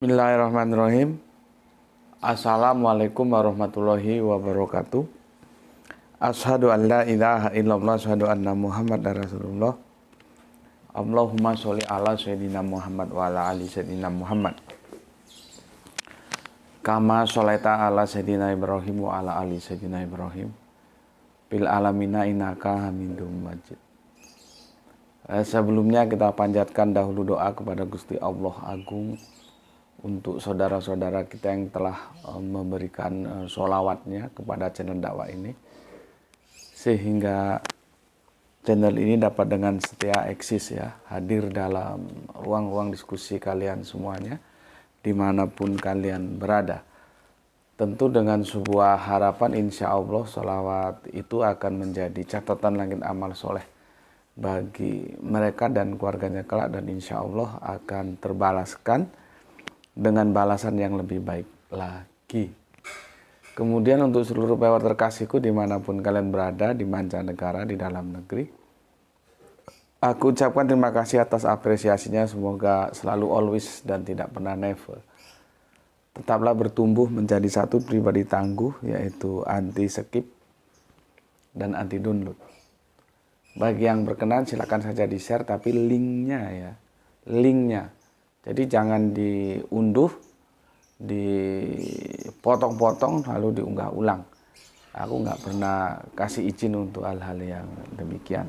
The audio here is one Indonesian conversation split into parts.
Bismillahirrahmanirrahim. Assalamualaikum warahmatullahi wabarakatuh. Asyhadu an la ilaha illallah, asyhadu anna Muhammadar Rasulullah. Allahumma sholli ala sayyidina Muhammad wa ala ali sayyidina Muhammad. Kama sholaita ala sayyidina Ibrahim wa ala ali sayyidina Ibrahim. Bil alamina innaka Hamidum Majid. Sebelumnya kita panjatkan dahulu doa kepada Gusti Allah Agung untuk saudara-saudara kita yang telah memberikan sholawatnya kepada channel dakwah ini, sehingga channel ini dapat dengan setia eksis ya, hadir dalam ruang-ruang diskusi kalian semuanya dimanapun kalian berada. Tentu dengan sebuah harapan, insya Allah sholawat itu akan menjadi catatan langit amal soleh bagi mereka dan keluarganya kelak, dan insya Allah akan terbalaskan dengan balasan yang lebih baik lagi. Kemudian untuk seluruh pewaris terkasihku dimanapun kalian berada, di mancanegara, di dalam negeri, aku ucapkan terima kasih atas apresiasinya. Semoga selalu always dan tidak pernah never tetaplah bertumbuh menjadi satu pribadi tangguh, yaitu anti skip dan anti download. Bagi yang berkenan silakan saja di share, tapi linknya. Jadi jangan diunduh, dipotong-potong lalu diunggah ulang. Aku nggak pernah kasih izin untuk hal-hal yang demikian.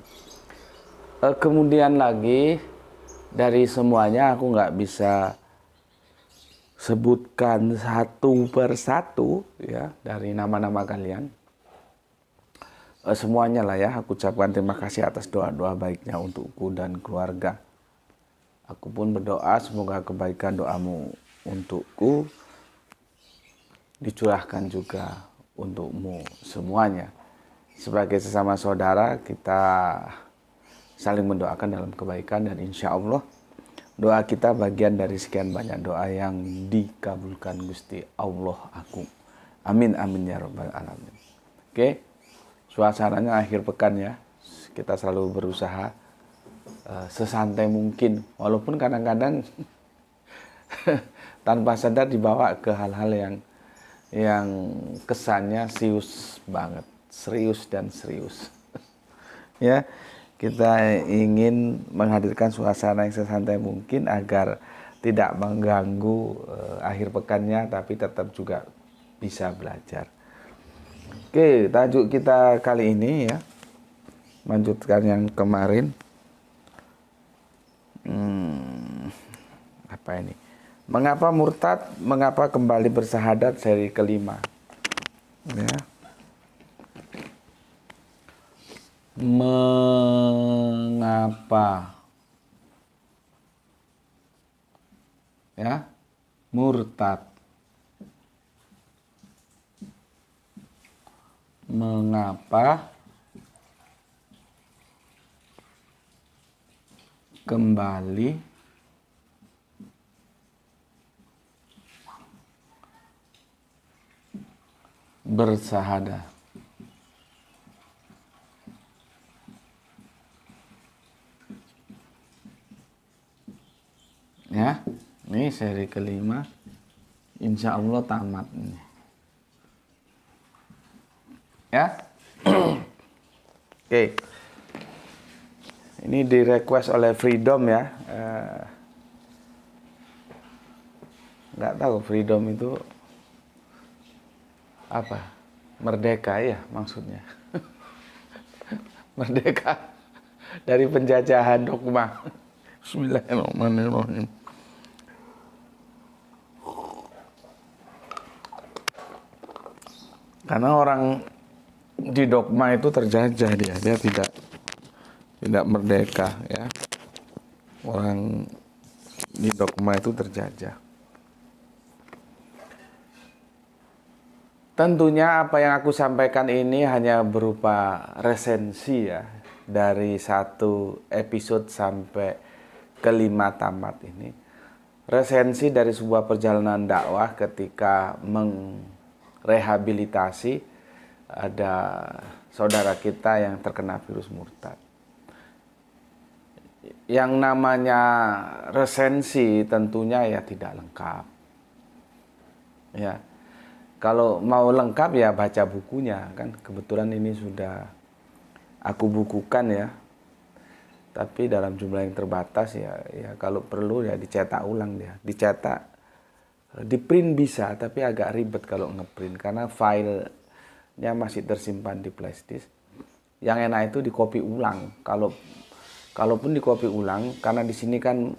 Kemudian lagi, dari semuanya aku nggak bisa sebutkan satu persatu ya dari nama-nama kalian. Semuanya lah ya, aku ucapkan terima kasih atas doa-doa baiknya untukku dan keluarga. Aku pun berdoa semoga kebaikan doamu untukku dicurahkan juga untukmu semuanya. Sebagai sesama saudara, kita saling mendoakan dalam kebaikan, dan insya Allah doa kita bagian dari sekian banyak doa yang dikabulkan Gusti Allah Agung. Amin amin ya rabbal alamin. Oke, suasananya akhir pekan ya, kita selalu berusaha sesantai mungkin, walaupun kadang-kadang tanpa sadar dibawa ke hal-hal yang kesannya serius banget, serius ya. Kita ingin menghadirkan suasana yang sesantai mungkin agar tidak mengganggu akhir pekannya, tapi tetap juga bisa belajar. Oke, tajuk kita kali ini ya, melanjutkan yang kemarin. Apa ini? Mengapa murtad? Mengapa kembali bersahadat? Seri kelima. Ya. Mengapa? Ya, murtad. Mengapa kembali bersahadat? Ya, ini seri kelima, insya Allah tamat ini. Ya, oke. Ini di request oleh Freedom ya. Nggak tahu Freedom itu apa? Merdeka ya maksudnya. Merdeka dari penjajahan dogma. Bismillahirrahmanirrahim. Karena orang di dogma itu terjajah, dia tidak merdeka ya. Orang di dogma itu terjajah. Tentunya apa yang aku sampaikan ini hanya berupa resensi ya, dari satu episode sampai kelima tamat ini. Resensi dari sebuah perjalanan dakwah ketika rehabilitasi ada saudara kita yang terkena virus murtad. Yang namanya resensi tentunya ya tidak lengkap. Ya, kalau mau lengkap ya baca bukunya kan. Kebetulan ini sudah aku bukukan ya. Tapi dalam jumlah yang terbatas ya, ya kalau perlu ya dicetak ulang dia. Dicetak, di print bisa, tapi agak ribet kalau ngeprint karena filenya masih tersimpan di flash disk. Yang enak itu di copy ulang. Kalaupun di copy ulang, karena di sini kan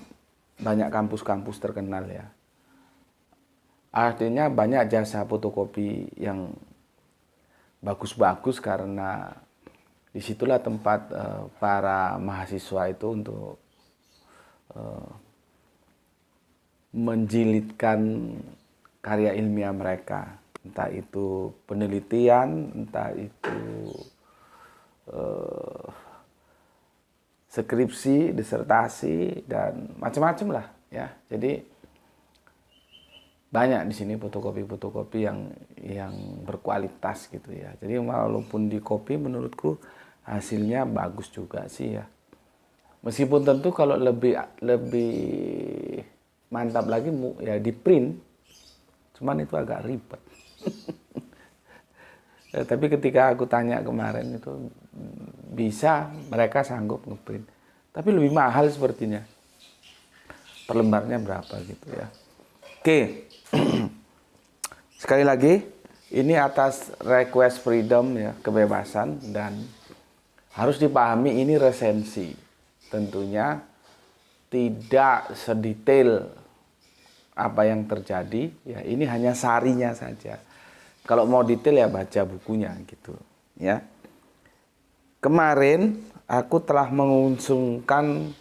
banyak kampus-kampus terkenal ya. Artinya banyak jasa fotokopi yang bagus-bagus karena disitulah tempat para mahasiswa itu untuk menjilidkan karya ilmiah mereka. Entah itu penelitian, entah itu skripsi, disertasi, dan macam-macam lah ya. Jadi banyak di sini fotokopi-fotokopi yang berkualitas gitu ya. Jadi walaupun di copy menurutku hasilnya bagus juga sih ya. Meskipun tentu kalau lebih mantap lagi ya di print. Cuman itu agak ribet. Ya, tapi ketika aku tanya kemarin itu bisa, mereka sanggup ngeprint. Tapi lebih mahal sepertinya. Per lembarnya berapa gitu ya. Oke. Sekali lagi, ini atas request freedom ya, kebebasan, dan harus dipahami ini resensi. Tentunya tidak sedetail apa yang terjadi, ya ini hanya sarinya saja. Kalau mau detail ya baca bukunya gitu, ya. Kemarin aku telah mengusungkan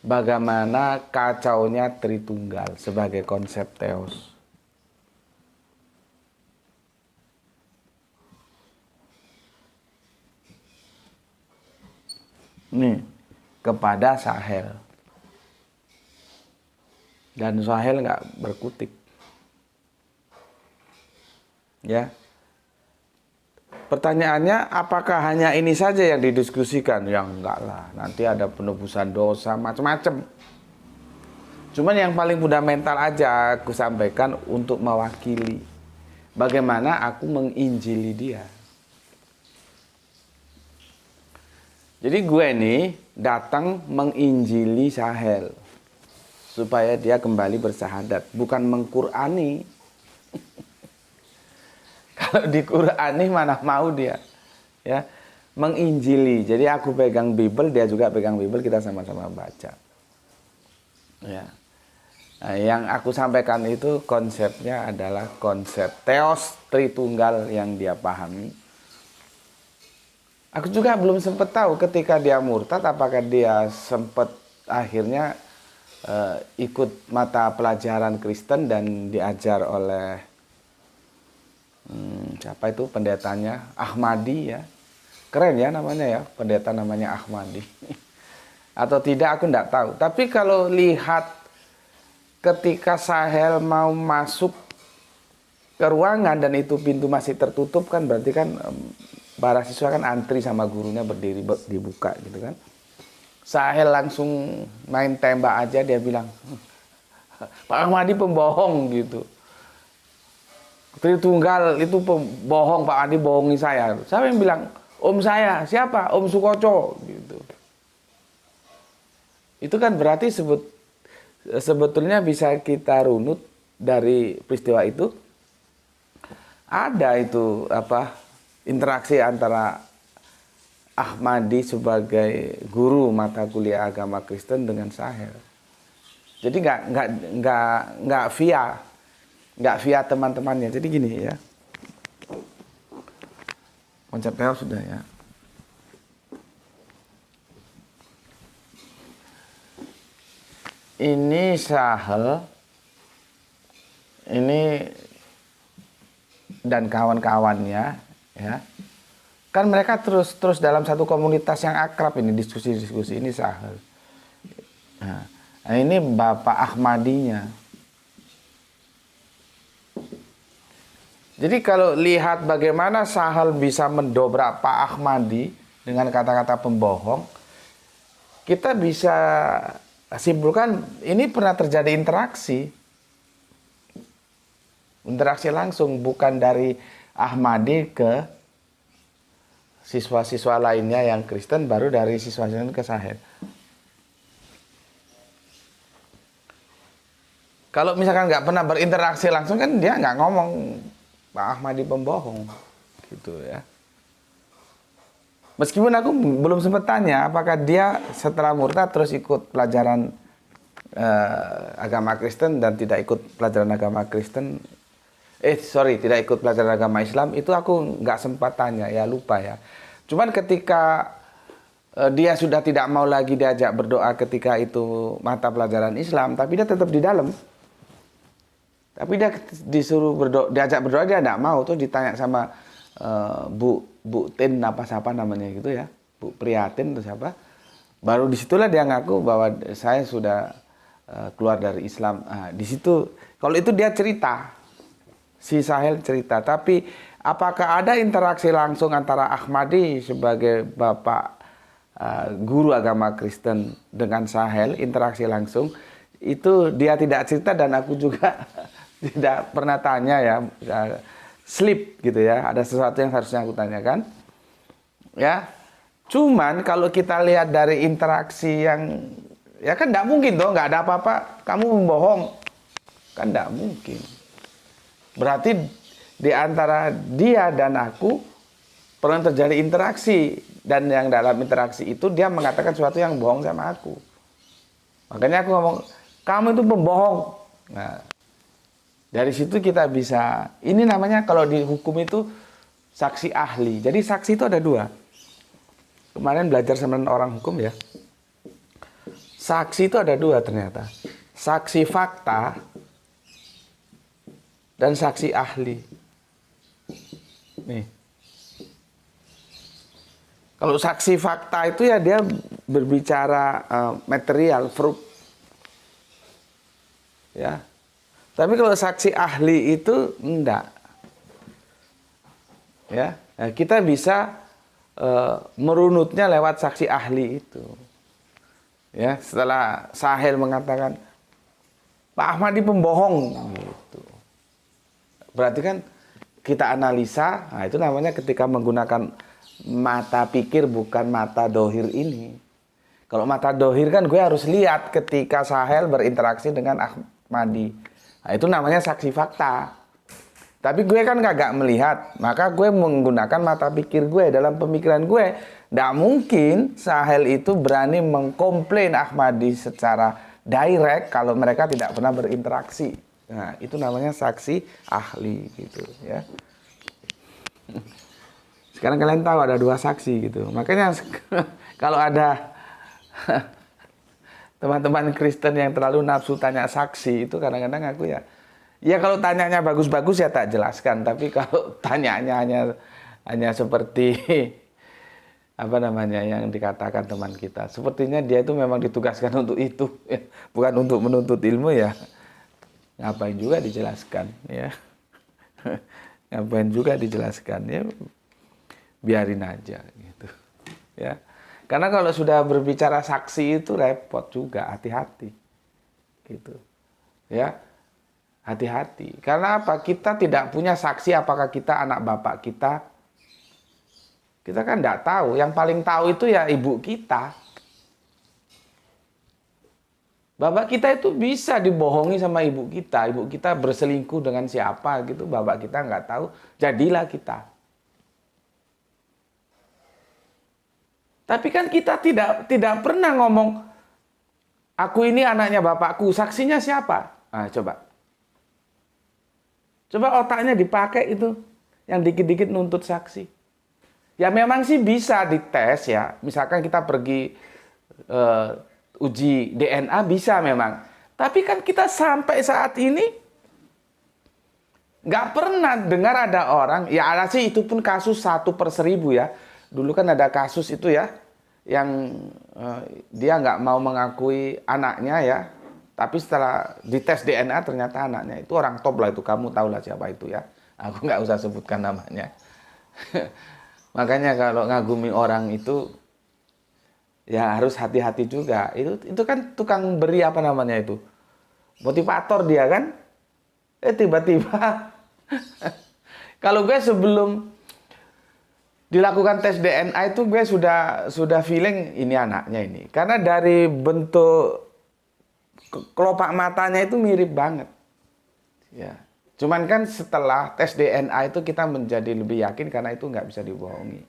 bagaimana kacaunya Tritunggal sebagai konsep teos. Nih, kepada Sahel. Dan Sahel nggak berkutik. Ya. Pertanyaannya, apakah hanya ini saja yang didiskusikan? Ya enggak lah, nanti ada penebusan dosa, macam-macam. Cuman yang paling fundamental aja aku sampaikan untuk mewakili bagaimana aku menginjili dia. Jadi gue ini datang menginjili Sahel supaya dia kembali bersahadat, bukan mengqur'ani. Kalau di Qur'ani mana mau dia, ya, menginjili. Jadi aku pegang Bible, dia juga pegang Bible, kita sama-sama baca. Ya. Nah, yang aku sampaikan itu konsepnya adalah konsep teos Tritunggal yang dia pahami. Aku juga belum sempat tahu ketika dia murtad apakah dia sempat akhirnya ikut mata pelajaran Kristen dan diajar oleh siapa itu pendetanya, Ahmadi ya. Keren ya namanya ya, pendeta namanya Ahmadi. Atau tidak aku enggak tahu. Tapi kalau lihat ketika Sahel mau masuk ke ruangan dan itu pintu masih tertutup kan berarti kan para siswa kan antri sama gurunya berdiri dibuka gitu kan. Sahel langsung main tembak aja, dia bilang, Pak Ahmadi pembohong gitu. Tritunggal itu pembohong, Pak Ahmadi bohongi saya. Siapa yang bilang? Om saya. Siapa? Om Sukoco gitu. Itu kan berarti sebetulnya bisa kita runut dari peristiwa itu. Ada itu interaksi antara Ahmadi sebagai guru mata kuliah agama Kristen dengan Sahel. Jadi nggak via teman-temannya. Jadi gini ya, konsep teos sudah ya. Ini Sahel, ini dan kawan-kawannya ya. Kan mereka terus dalam satu komunitas yang akrab ini, diskusi-diskusi ini Sahel. Nah, ini Bapak Ahmadinya. Jadi kalau lihat bagaimana Sahel bisa mendobrak Pak Ahmadi dengan kata-kata pembohong, kita bisa simpulkan ini pernah terjadi interaksi. Interaksi langsung, bukan dari Ahmadi ke siswa-siswa lainnya yang Kristen, baru dari siswa-siswa ke Sahel. Kalau misalkan nggak pernah berinteraksi langsung kan dia nggak ngomong Pak Ahmadi pembohong, gitu ya. Meskipun aku belum sempat tanya apakah dia setelah murtad terus ikut pelajaran agama Kristen dan tidak ikut pelajaran agama Kristen. Tidak ikut pelajaran agama Islam, itu aku nggak sempat tanya, ya lupa ya. Cuman ketika dia sudah tidak mau lagi diajak berdoa ketika itu mata pelajaran Islam, tapi dia tetap di dalam. Tapi dia disuruh diajak berdoa, dia tidak mau. Tuh ditanya sama Bu Tin siapa namanya gitu ya, Bu Prihatin atau siapa. Baru disitulah dia ngaku bahwa saya sudah keluar dari Islam. Di situ, kalau itu dia cerita. Si Sahel cerita, tapi apakah ada interaksi langsung antara Ahmadi sebagai bapak guru agama Kristen dengan Sahel, interaksi langsung, itu dia tidak cerita dan aku juga tidak pernah tanya ya, slip gitu ya, ada sesuatu yang harusnya aku tanyakan, ya. Cuman kalau kita lihat dari interaksi yang, ya kan tidak mungkin dong, nggak ada apa-apa, kamu membohong, kan tidak mungkin. Berarti di antara dia dan aku pernah terjadi interaksi, dan yang dalam interaksi itu dia mengatakan sesuatu yang bohong sama aku. Makanya aku ngomong, kamu itu pembohong. Nah, dari situ kita bisa, ini namanya kalau di hukum itu saksi ahli. Jadi saksi itu ada dua. Kemarin belajar sama orang hukum ya. Saksi itu ada dua ternyata. Saksi fakta dan saksi ahli. Nih. Kalau saksi fakta itu ya dia berbicara material, proof. Ya. Tapi kalau saksi ahli itu enggak. Ya, nah, kita bisa merunutnya lewat saksi ahli itu. Ya, setelah Sahel mengatakan Pak Ahmadi pembohong gitu. Berarti kan kita analisa, nah itu namanya ketika menggunakan mata pikir bukan mata dohir ini. Kalau mata dohir kan gue harus lihat ketika Sahel berinteraksi dengan Ahmadi. Nah, itu namanya saksi fakta. Tapi gue kan kagak melihat, maka gue menggunakan mata pikir gue. Dalam pemikiran gue, tidak mungkin Sahel itu berani mengkomplain Ahmadi secara direct kalau mereka tidak pernah berinteraksi. Nah, itu namanya saksi ahli gitu ya. Sekarang kalian tahu ada dua saksi gitu. Makanya kalau ada teman-teman Kristen yang terlalu nafsu tanya saksi, itu kadang-kadang aku ya kalau tanyanya bagus-bagus ya tak jelaskan. Tapi kalau tanyanya hanya seperti apa namanya yang dikatakan teman kita, sepertinya dia itu memang ditugaskan untuk itu, ya, bukan untuk menuntut ilmu ya. Ngapain juga dijelaskan ya. Ngapain juga dijelaskan ya. Biarin aja gitu. Ya. Karena kalau sudah berbicara saksi itu repot juga, hati-hati. Gitu. Ya. Hati-hati. Karena apa? Kita tidak punya saksi apakah kita anak bapak kita. Kita kan tidak tahu. Yang paling tahu itu ya ibu kita. Bapak kita itu bisa dibohongi sama ibu kita. Ibu kita berselingkuh dengan siapa gitu. Bapak kita nggak tahu. Jadilah kita. Tapi kan kita tidak pernah ngomong, aku ini anaknya bapakku. Saksinya siapa? Nah, coba. Coba otaknya dipakai itu. Yang dikit-dikit nuntut saksi. Ya memang sih bisa dites ya. Misalkan kita pergi uji DNA bisa memang. Tapi kan kita sampai saat ini nggak pernah dengar ada orang, ya ada sih itu pun kasus 1/1000 ya. Dulu kan ada kasus itu ya, yang dia nggak mau mengakui anaknya ya. Tapi setelah dites DNA ternyata anaknya itu orang top lah itu. Kamu tahu lah siapa itu ya. Aku nggak usah sebutkan namanya. Makanya kalau ngagumi orang itu ya harus hati-hati juga. Itu kan tukang beri apa namanya itu, motivator dia kan. Tiba-tiba Kalau gue sebelum dilakukan tes DNA itu gue sudah feeling ini anaknya ini. Karena dari bentuk kelopak matanya itu mirip banget. Ya. Cuman kan setelah tes DNA itu kita menjadi lebih yakin karena itu nggak bisa dibohongi.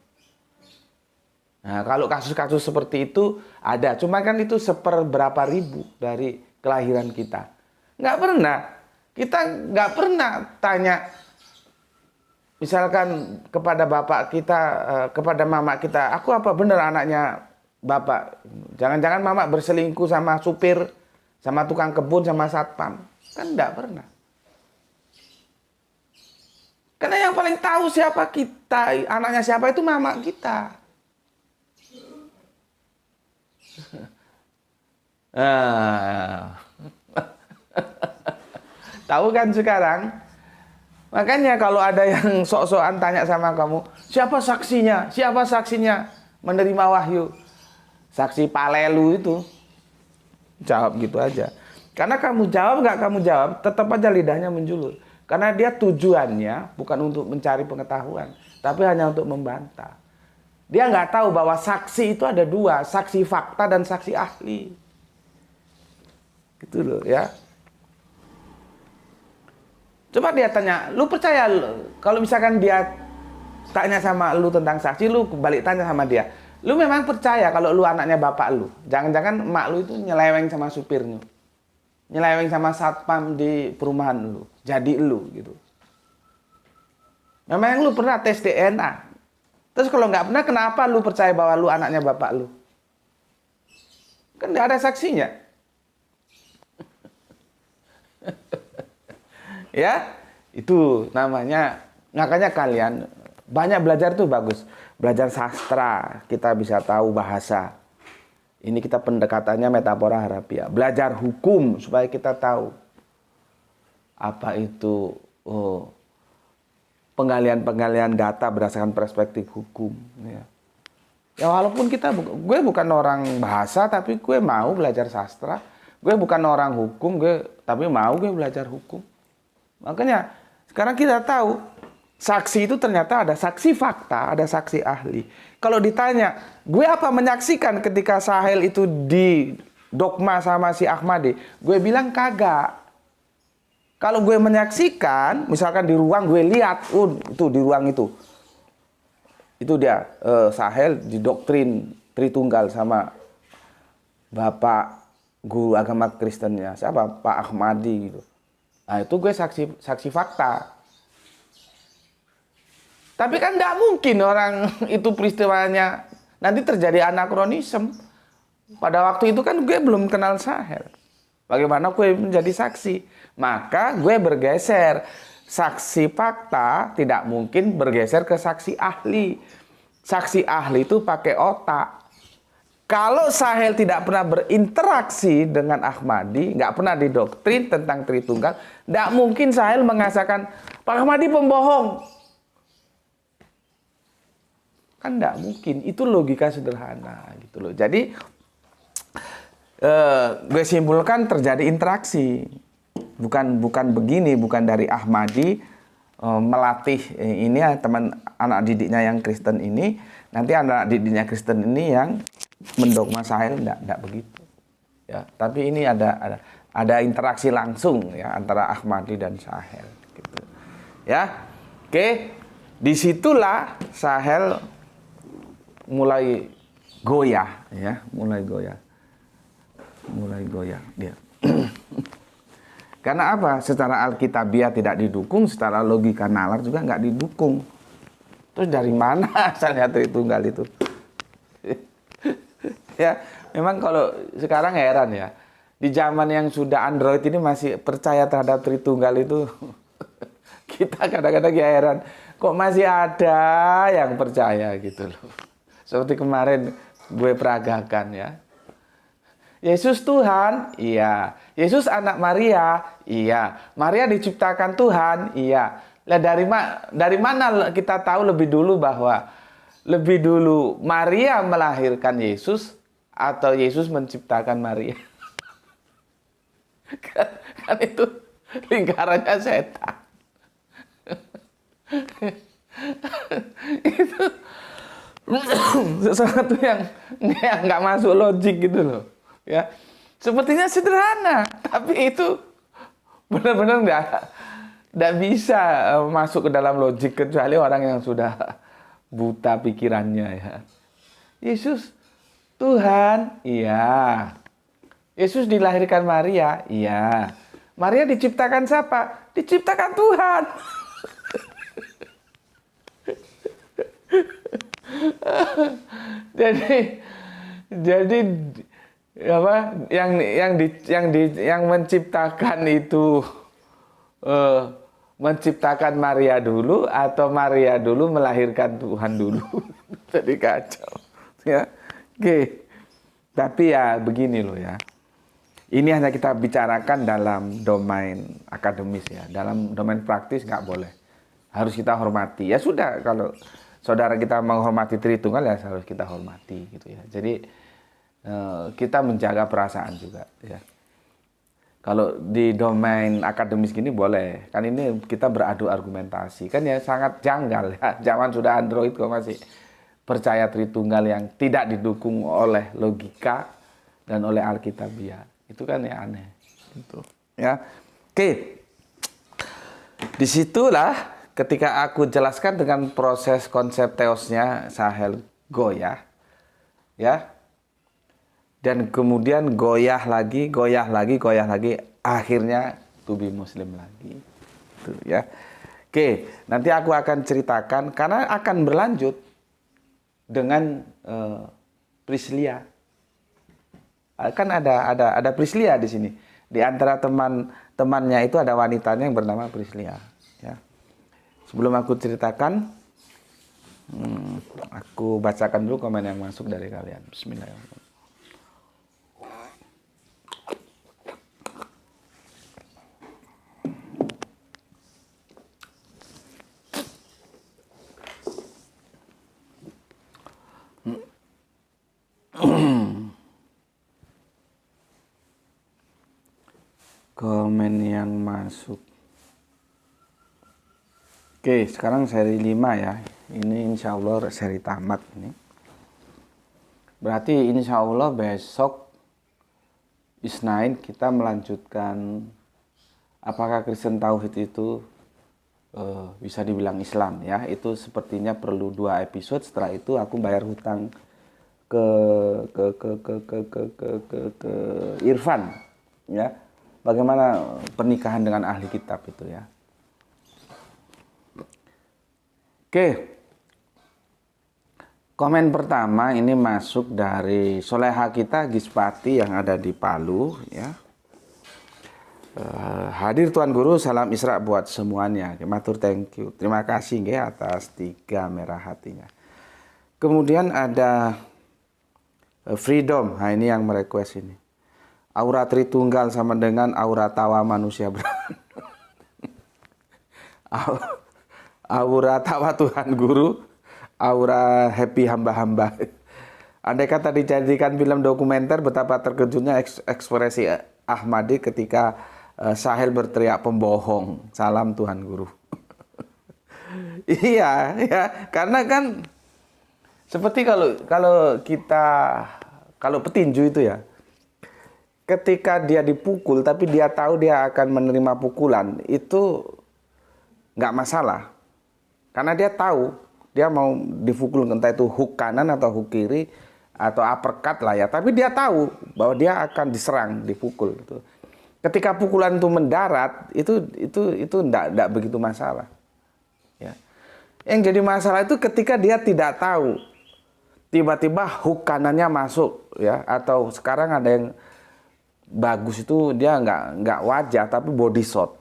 Nah, kalau kasus-kasus seperti itu ada, cuma kan itu seberapa ribu dari kelahiran kita. Nggak pernah. Kita nggak pernah tanya, misalkan kepada bapak kita, kepada mama kita, aku apa benar anaknya bapak? Jangan-jangan mama berselingkuh sama supir, sama tukang kebun, sama satpam. Kan nggak pernah. Karena yang paling tahu siapa kita, anaknya siapa itu mama kita. Tahu kan sekarang? Makanya kalau ada yang sok-sokan tanya sama kamu, siapa saksinya? Siapa saksinya menerima wahyu? Saksi palelu itu. Jawab gitu aja. Karena kamu jawab nggak kamu jawab, tetap aja lidahnya menjulur. Karena dia tujuannya bukan untuk mencari pengetahuan, tapi hanya untuk membantah. Dia nggak tahu bahwa saksi itu ada dua, saksi fakta dan saksi ahli. Gitu loh ya. Coba dia tanya, lu percaya kalau misalkan dia tanya sama lu tentang saksi, lu balik tanya sama dia. Lu memang percaya kalau lu anaknya bapak lu? Jangan-jangan emak lu itu nyeleweng sama supirnya. Nyeleweng sama satpam di perumahan lu. Jadi lu gitu. Memang lu pernah tes DNA? Terus kalau nggak pernah, kenapa lu percaya bahwa lu anaknya bapak lu? Kan nggak ada saksinya. Ya, itu namanya, makanya kalian banyak belajar tuh bagus. Belajar sastra, kita bisa tahu bahasa. Ini kita pendekatannya metafora harafiah. Belajar hukum supaya kita tahu apa itu penggalian data berdasarkan perspektif hukum. Ya walaupun gue bukan orang bahasa, tapi gue mau belajar sastra. Gue bukan orang hukum, tapi mau gue belajar hukum. Makanya sekarang kita tahu saksi itu ternyata ada saksi fakta, ada saksi ahli. Kalau ditanya, gue apa menyaksikan ketika Sahel itu di dogma sama si Ahmadi? Gue bilang kagak. Kalau gue menyaksikan, misalkan di ruang gue lihat, itu di ruang itu dia Sahel didoktrin Tritunggal sama bapak guru agama Kristennya, siapa? Pak Ahmadi gitu. Nah itu gue saksi fakta. Tapi kan tidak mungkin orang itu peristiwanya nanti terjadi anakronisme. Pada waktu itu kan gue belum kenal Sahel. Bagaimana gue menjadi saksi? Maka gue bergeser. Saksi fakta tidak mungkin bergeser ke saksi ahli. Saksi ahli itu pakai otak. Kalau Sahel tidak pernah berinteraksi dengan Ahmadi, nggak pernah didoktrin tentang Tritunggal, tidak mungkin Sahel mengatakan Pak Ahmadi pembohong. Kan tidak mungkin. Itu logika sederhana gitu loh. Jadi gue simpulkan terjadi interaksi. Bukan begini, bukan dari Ahmadi melatih ini teman anak didiknya yang Kristen ini, nanti anak didiknya Kristen ini yang mendogma Sahel, enggak begitu. Ya, tapi ini ada interaksi langsung ya antara Ahmadi dan Sahel gitu. Ya. Oke, disitulah Sahel mulai goyah ya, mulai goyah dia. Karena apa? Secara alkitabiah tidak didukung, secara logika nalar juga nggak didukung. Terus dari mana asalnya Tritunggal itu? Ya, memang kalau sekarang heran ya. Di zaman yang sudah Android ini masih percaya terhadap Tritunggal itu. Kita kadang-kadang heran. Kok masih ada yang percaya gitu loh. Seperti kemarin gue peragakan ya. Yesus Tuhan, iya. Yesus anak Maria, iya. Maria diciptakan Tuhan, iya. Lah dari mana kita tahu lebih dulu bahwa lebih dulu Maria melahirkan Yesus atau Yesus menciptakan Maria? Kan itu lingkarannya setan. Itu sesuatu yang nggak masuk logik gitu loh. Ya, sepertinya sederhana, tapi itu benar-benar nggak bisa masuk ke dalam logik kecuali orang yang sudah buta pikirannya ya. Yesus Tuhan, iya. Yesus dilahirkan Maria, iya. Maria diciptakan siapa? Diciptakan Tuhan. jadi apa yang menciptakan itu menciptakan Maria dulu atau Maria dulu melahirkan Tuhan dulu. Jadi kacau ya. Oke. Tapi ya begini loh ya. Ini hanya kita bicarakan dalam domain akademis ya. Dalam domain praktis nggak boleh. Harus kita hormati. Ya sudah, kalau saudara kita menghormati Tritunggal ya harus kita hormati gitu ya. Jadi kita menjaga perasaan juga ya. Kalau di domain akademis gini boleh. Kan ini kita beradu argumentasi. Kan ya sangat janggal ya. Zaman sudah Android kok masih percaya Tritunggal yang tidak didukung oleh logika dan oleh Alkitabiah. Itu kan ya aneh. Gitu. Ya. Oke. Disitulah ketika aku jelaskan dengan proses konsep teosnya Sahel goyah. Ya. Dan kemudian goyah lagi, akhirnya to be Muslim lagi. Gitu, ya. Oke, nanti aku akan ceritakan karena akan berlanjut dengan Prislia. Kan ada Prislia di sini. Di antara teman-temannya itu ada wanitanya yang bernama Prislia. Ya. Sebelum aku ceritakan, aku bacakan dulu komen yang masuk dari kalian. Bismillahirrahmanirrahim. Komen yang masuk. Oke, sekarang seri 5 ya. Ini insya Allah seri tamat ini. Berarti insya Allah besok Isnain kita melanjutkan apakah Kristen Tauhid itu bisa dibilang Islam ya. Itu sepertinya perlu 2 episode. Setelah itu aku bayar hutang ke Irfan ya. Bagaimana pernikahan dengan ahli kitab itu ya. Oke. Komen pertama ini masuk dari soleha kita Gispati yang ada di Palu ya. Hadir Tuan Guru, salam Isra buat semuanya. Matur thank you. Terima kasih nggih atas 3 merah hatinya. Kemudian ada Freedom. Nah, ini yang merequest ini. Aura Tritunggal sama dengan aura tawa manusia aura tawa Tuhan Guru, aura happy hamba-hamba. Andai kata dijadikan film dokumenter, betapa terkejutnya ekspresi Ahmadi ketika Sahel berteriak pembohong. Salam Tuhan Guru. Iya, ya, karena kan seperti kalau petinju itu ya. Ketika dia dipukul, tapi dia tahu dia akan menerima pukulan, itu nggak masalah. Karena dia tahu, dia mau dipukul entah itu hook kanan atau hook kiri, atau uppercut lah ya. Tapi dia tahu bahwa dia akan diserang, dipukul. Gitu. Ketika pukulan itu mendarat, itu nggak begitu masalah. Ya. Yang jadi masalah itu ketika dia tidak tahu, tiba-tiba hook kanannya masuk, ya. Atau sekarang ada yang bagus itu dia nggak wajah tapi body shot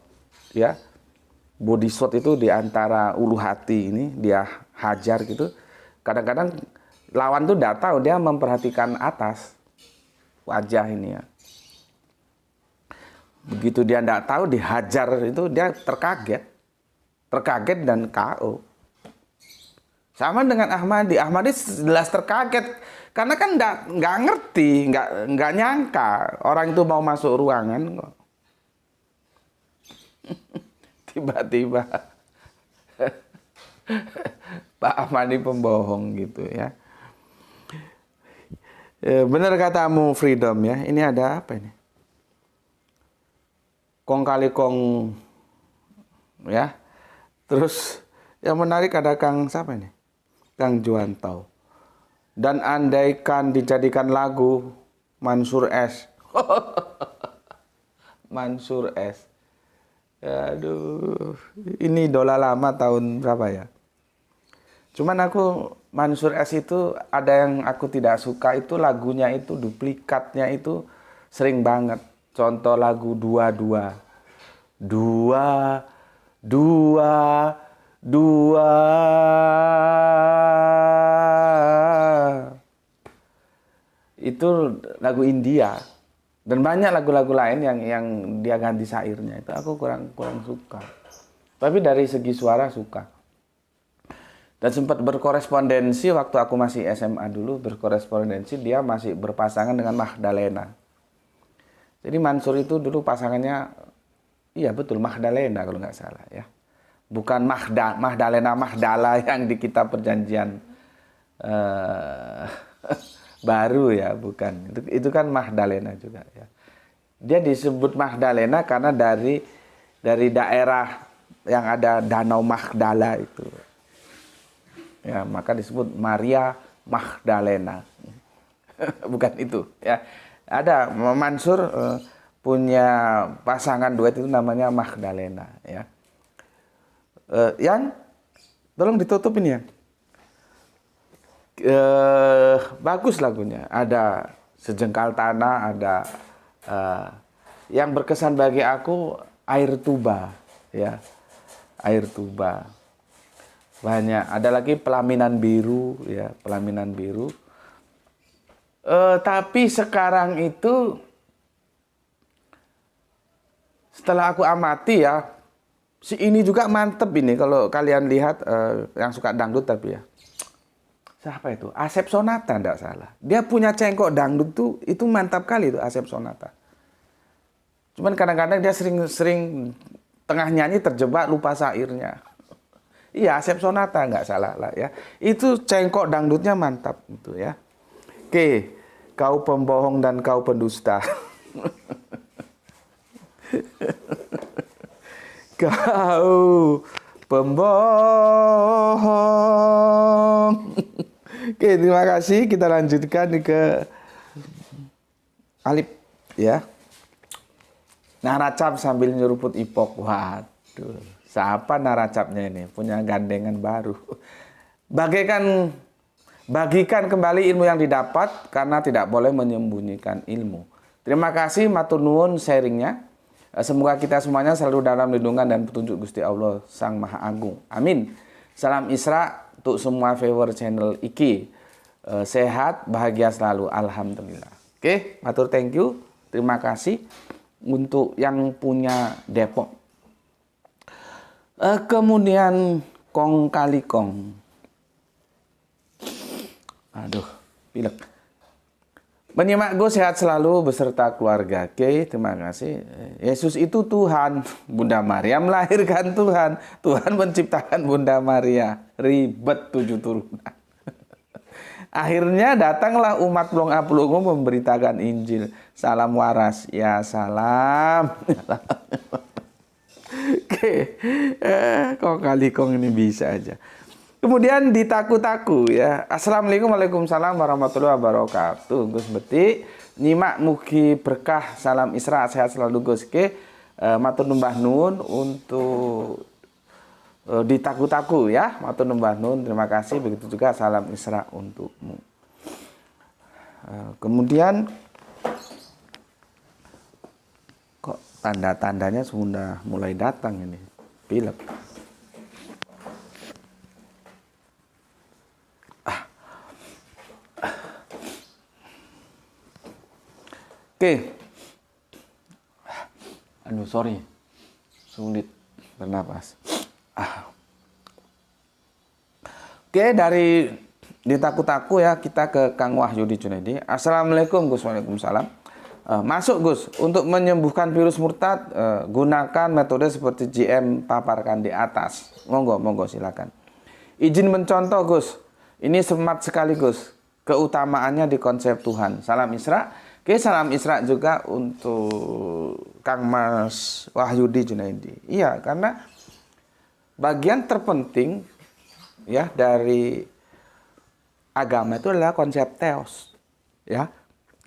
ya. Body shot itu di antara ulu hati ini dia hajar gitu. Kadang-kadang lawan tuh tidak tahu, dia memperhatikan atas wajah ini ya. Begitu dia tidak tahu dihajar itu dia terkaget dan KO. Sama dengan Ahmadi jelas terkaget. Karena kan nggak ngerti, nggak nyangka orang itu mau masuk ruangan kok. Tiba-tiba Pak Ahmadi pembohong gitu ya. Benar katamu Freedom ya. Ini ada apa ini? Kong kali kong ya. Terus yang menarik ada Kang siapa ini? Kang Juantau. Dan andaikan dijadikan lagu Mansur S. Mansur S. Aduh, ini idola lama tahun berapa ya? Cuman aku Mansur S itu ada yang aku tidak suka itu lagunya itu duplikatnya itu sering banget. Contoh lagu dua dua itu lagu India dan banyak lagu-lagu lain yang dia ganti syairnya itu aku kurang suka. Tapi dari segi suara suka. Dan sempat berkorespondensi waktu aku masih SMA dulu berkorespondensi dia masih berpasangan dengan Magdalena. Jadi Mansur itu dulu pasangannya iya betul Magdalena kalau nggak salah ya. Bukan Magdala yang di kitab perjanjian baru ya, bukan. Itu kan Magdalena juga ya. Dia disebut Magdalena karena dari daerah yang ada Danau Magdala itu. Ya, maka disebut Maria Magdalena. Bukan itu ya. Ada Mansur punya pasangan duet itu namanya Magdalena ya. Yang tolong ditutup ini ya. Bagus lagunya. Ada Sejengkal Tanah, ada yang berkesan bagi aku Air Tuba ya. Air Tuba. Banyak. Ada lagi Pelaminan Biru ya, Pelaminan Biru. Tapi sekarang itu setelah aku amati ya, si ini juga mantep ini kalau kalian lihat yang suka dangdut tapi ya. Siapa itu? Asep Sonata enggak salah. Dia punya cengkok dangdut tuh itu mantap kali itu Asep Sonata. Cuman kadang-kadang dia sering tengah nyanyi terjebak lupa syairnya. Iya, Asep Sonata nggak salah lah ya. Itu cengkok dangdutnya mantap itu ya. Oke, kau pembohong dan kau pendusta. Kau pembohong. Oke, terima kasih. Kita lanjutkan ke Alip ya. Naracap sambil nyeruput ipok. Waduh. Siapa naracapnya ini? Punya gandengan baru. Bagikan kembali ilmu yang didapat karena tidak boleh menyembunyikan ilmu. Terima kasih matur nuwun sharingnya. Semoga kita semuanya selalu dalam lindungan dan petunjuk Gusti Allah Sang Maha Agung. Amin. Salam Isra untuk semua viewer channel iki. Sehat, bahagia selalu. Alhamdulillah. Oke, matur thank you. Terima kasih untuk yang punya Depok. Kemudian kong kali kong. Aduh, pilek. Menyimak Gus sehat selalu beserta keluarga. Oke, terima kasih. Yesus itu Tuhan. Bunda Maria melahirkan Tuhan. Tuhan menciptakan Bunda Maria. Ribet 7 turunan. Akhirnya datanglah umat Plong-Aplongo memberitakan Injil. Salam waras. Ya salam. Oke, kok kali kong ini bisa aja. Kemudian ditaku-taku ya. Assalamualaikum waalaikumsalam warahmatullahi wabarakatuh. Gus Beti, nyimak mugi berkah. Salam Isra sehat selalu Gus. Oke, matur numbah nun untuk ditaku-taku ya. Matur numbah nun. Terima kasih. Begitu juga salam Isra untukmu. Kemudian kok tanda-tandanya sudah mulai datang ini. Pilek. Oke. Aduh, sorry. Sulit bernapas. Oke, dari ditaku-taku ya, kita ke Kang Wahyudi Junedi. Assalamualaikum Gus. Waalaikumsalam. Masuk Gus, untuk menyembuhkan virus murtad gunakan metode seperti GM paparkan di atas. Monggo silakan. Izin mencontoh Gus. Ini smart sekali Gus. Keutamaannya di konsep Tuhan. Salam Isra. Oke, salam Isra juga untuk Kang Mas Wahyudi Junaidi. Iya, karena bagian terpenting ya dari agama itu adalah konsep theos. Ya.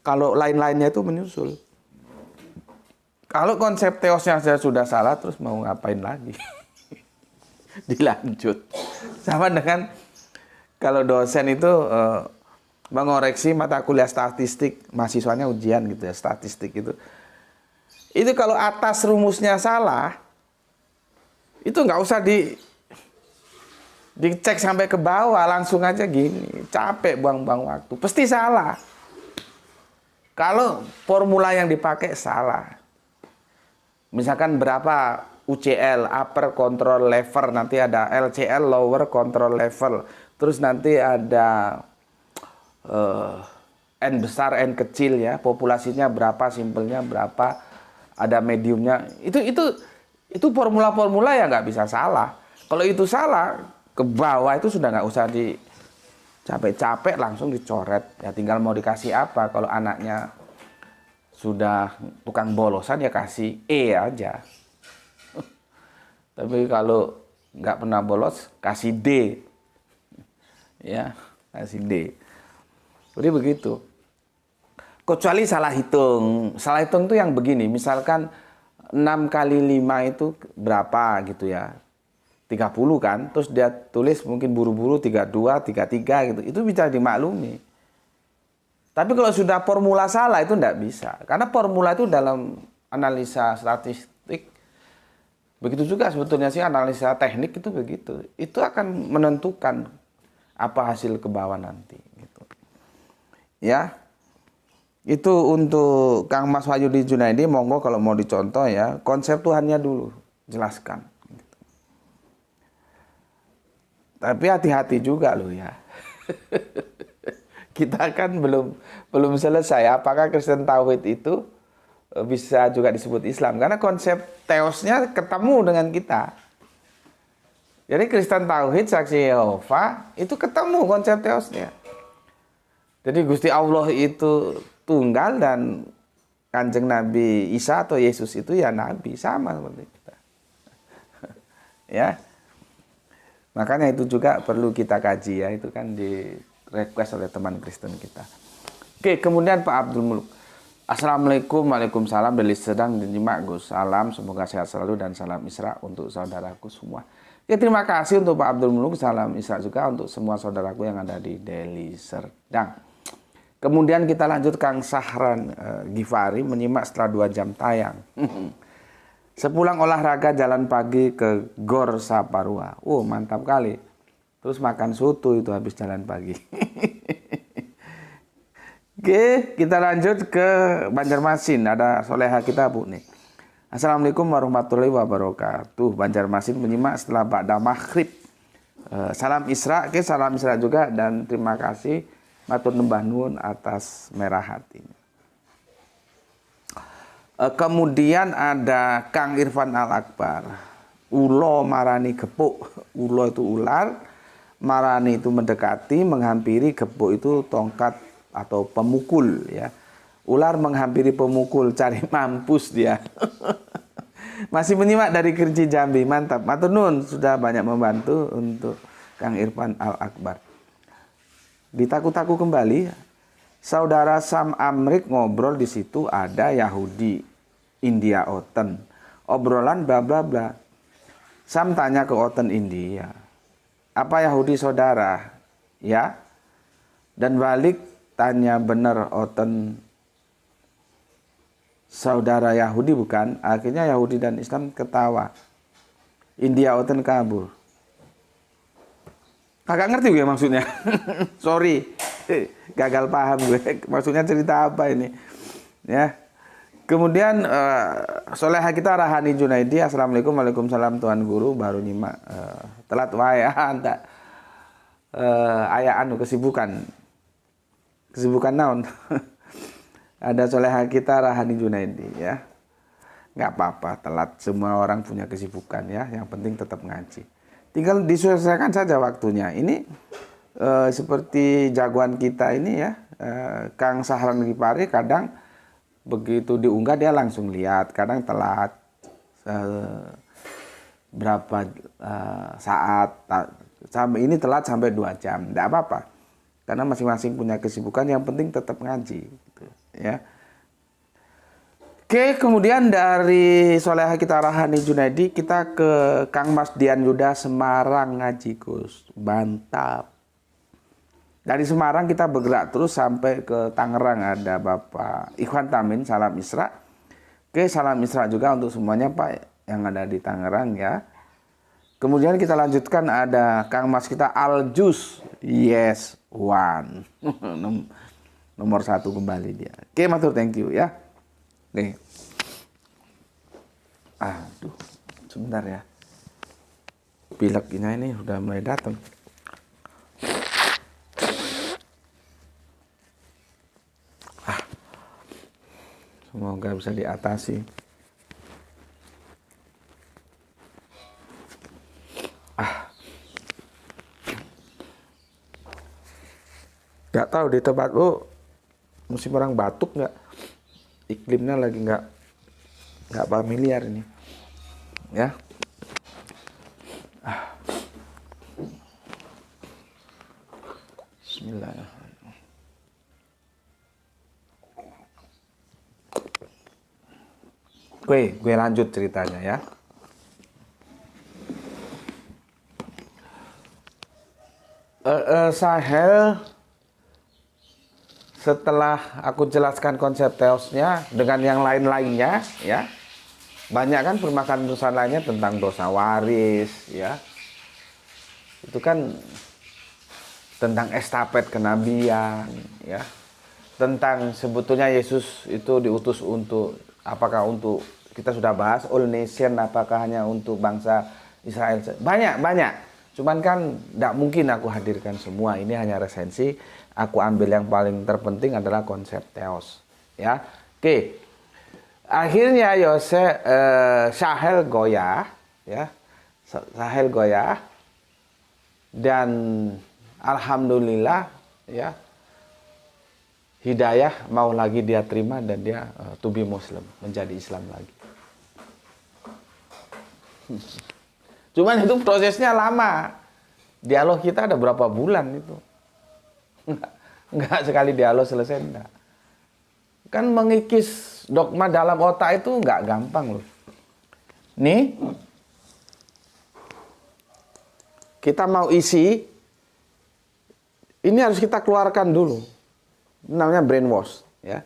Kalau lain-lainnya itu menyusul. Kalau konsep theosnya saya sudah salah, terus mau ngapain lagi? Dilanjut. Sama dengan kalau dosen itu mengoreksi mata kuliah statistik, mahasiswanya ujian gitu ya, statistik itu. Itu kalau atas rumusnya salah, itu nggak usah dicek sampai ke bawah, langsung aja gini. Capek buang-buang waktu, pasti salah. Kalau formula yang dipakai salah. Misalkan berapa UCL, upper control level, nanti ada LCL, lower control level. Terus nanti ada N besar, N kecil ya, populasinya berapa, simpelnya berapa, ada mediumnya. Itu formula-formula yang nggak bisa salah. Kalau itu salah, ke bawah itu sudah nggak usah capek-capek, langsung dicoret. Ya tinggal mau dikasih apa. Kalau anaknya sudah tukang bolosan ya kasih E aja. Tapi kalau nggak pernah bolos, kasih D. Ya, kasih D. Jadi begitu. Kecuali salah hitung. Salah hitung itu yang begini. Misalkan 6 kali 5 itu berapa gitu ya. 30 kan. Terus dia tulis mungkin buru-buru 32, 33 gitu. Itu bisa dimaklumi. Tapi kalau sudah formula salah itu enggak bisa. Karena formula itu dalam analisa statistik. Begitu juga sebetulnya sih analisa teknik itu begitu. Itu akan menentukan apa hasil ke bawah nanti. Gitu. Ya, itu untuk Kang Mas Wahyudi Junaidi, monggo kalau mau dicontoh ya, konsep Tuhannya dulu jelaskan. Gitu. Tapi hati-hati juga loh ya. Kita kan belum selesai. Apakah Kristen Tauhid itu bisa juga disebut Islam? Karena konsep teosnya ketemu dengan kita. Jadi Kristen Tauhid, Saksi Yehova itu ketemu konsep teosnya. Jadi Gusti Allah itu tunggal dan Kanjeng Nabi Isa atau Yesus itu ya Nabi, sama seperti kita. Ya. Makanya itu juga perlu kita kaji ya, itu kan di request oleh teman Kristen kita. Oke, kemudian Pak Abdul Muluk. Assalamualaikum, waalaikumsalam, dari sedang menyimak Gus. Salam, semoga sehat selalu dan salam Isra untuk saudaraku semua. Ya, terima kasih untuk Pak Abdul Muluk, salam Isra juga untuk semua saudaraku yang ada di Deli Serdang. Kemudian kita lanjut Kang Sahran Gifari menyimak setelah 2 jam tayang. Sepulang olahraga jalan pagi ke Gor Saparua. Mantap kali. Terus makan soto itu habis jalan pagi. Oke, kita lanjut ke Banjarmasin. Ada soleha kita Bu nih. Assalamualaikum warahmatullahi wabarakatuh. Banjarmasin menyimak setelah ba'da maghrib. Salam Isra, salam Isra juga dan terima kasih matur nembah nuwun atas merah hatinya. Kemudian ada Kang Irfan Al-Akbar. Ulo marani gepuk. Ulo itu ular, marani itu mendekati, menghampiri, gepuk itu tongkat atau pemukul ya. Ular menghampiri pemukul, cari mampus dia. Masih menyimak dari Kerinci Jambi, mantap. Matur nuwun sudah banyak membantu untuk Kang Irfan Al-Akbar. Ditakut-takut kembali, saudara Sam Amrik ngobrol di situ ada Yahudi India Oten. Obrolan bla bla bla. Sam tanya ke Oten India, apa Yahudi saudara? Ya. Dan balik tanya benar Oten saudara Yahudi bukan? Akhirnya Yahudi dan Islam ketawa. India Oten kabur. Kagak ngerti gue maksudnya. Sorry. Gagal paham gue. Maksudnya cerita apa ini? Ya. Kemudian soleha kita Rahani Junaidi. Assalamualaikum, waalaikumsalam Tuan Guru. Baru nyimak telat wae anta. Aya anu kesibukan. Kesibukan naon? Ada soleha kita Rahani Junaidi ya. Nggak apa-apa telat. Semua orang punya kesibukan ya. Yang penting tetap ngaji. Tinggal diselesaikan saja waktunya. Ini seperti jagoan kita ini ya, Kang Sahlan Lipari, kadang begitu diunggah dia langsung lihat, kadang telat berapa saat, sampai ini telat sampai 2 jam, tidak apa-apa. Karena masing-masing punya kesibukan, yang penting tetap ngaji gitu, ya. Oke, kemudian dari Soleha kita Rahani Junaidi, kita ke Kang Mas Dian Yuda Semarang ngaji, Gus. Mantap. Dari Semarang kita bergerak terus sampai ke Tangerang, ada Bapak Ikhwan Tamin, salam Isra. Oke, salam Isra juga untuk semuanya Pak yang ada di Tangerang ya. Kemudian kita lanjutkan, ada Kang Mas kita Aljus, yes, one. Nomor 1 kembali dia. Oke, matur, thank you ya. Nih. Aduh, sebentar ya. Pileknya ini udah mulai datang. Semoga bisa diatasi. Gak tahu di tempat lu musim orang batuk nggak? Iklimnya lagi nggak familiar ini, ya. Bismillahirrahmanirrahim. Gue lanjut ceritanya ya. Sahel, setelah aku jelaskan konsep teosnya dengan yang lain-lainnya ya, banyak kan permasalahan lainnya tentang dosa waris ya, itu kan tentang estafet kenabian ya, tentang sebetulnya Yesus itu diutus untuk apakah untuk, kita sudah bahas all nation, apakah hanya untuk bangsa Israel, banyak. Cuman kan tidak mungkin aku hadirkan semua, ini hanya resensi. Aku ambil yang paling terpenting adalah konsep teos. Ya, oke. Akhirnya Sahel goyah, ya, Sahel goyah, dan alhamdulillah, ya, hidayah mau lagi dia terima dan dia to be Muslim, menjadi Islam lagi. Cuman itu prosesnya lama. Dialog kita ada berapa bulan itu? Enggak sekali dialog selesai, enggak. Kan mengikis dogma dalam otak itu enggak gampang loh. Nih, kita mau isi, ini harus kita keluarkan dulu. Namanya brainwash, ya.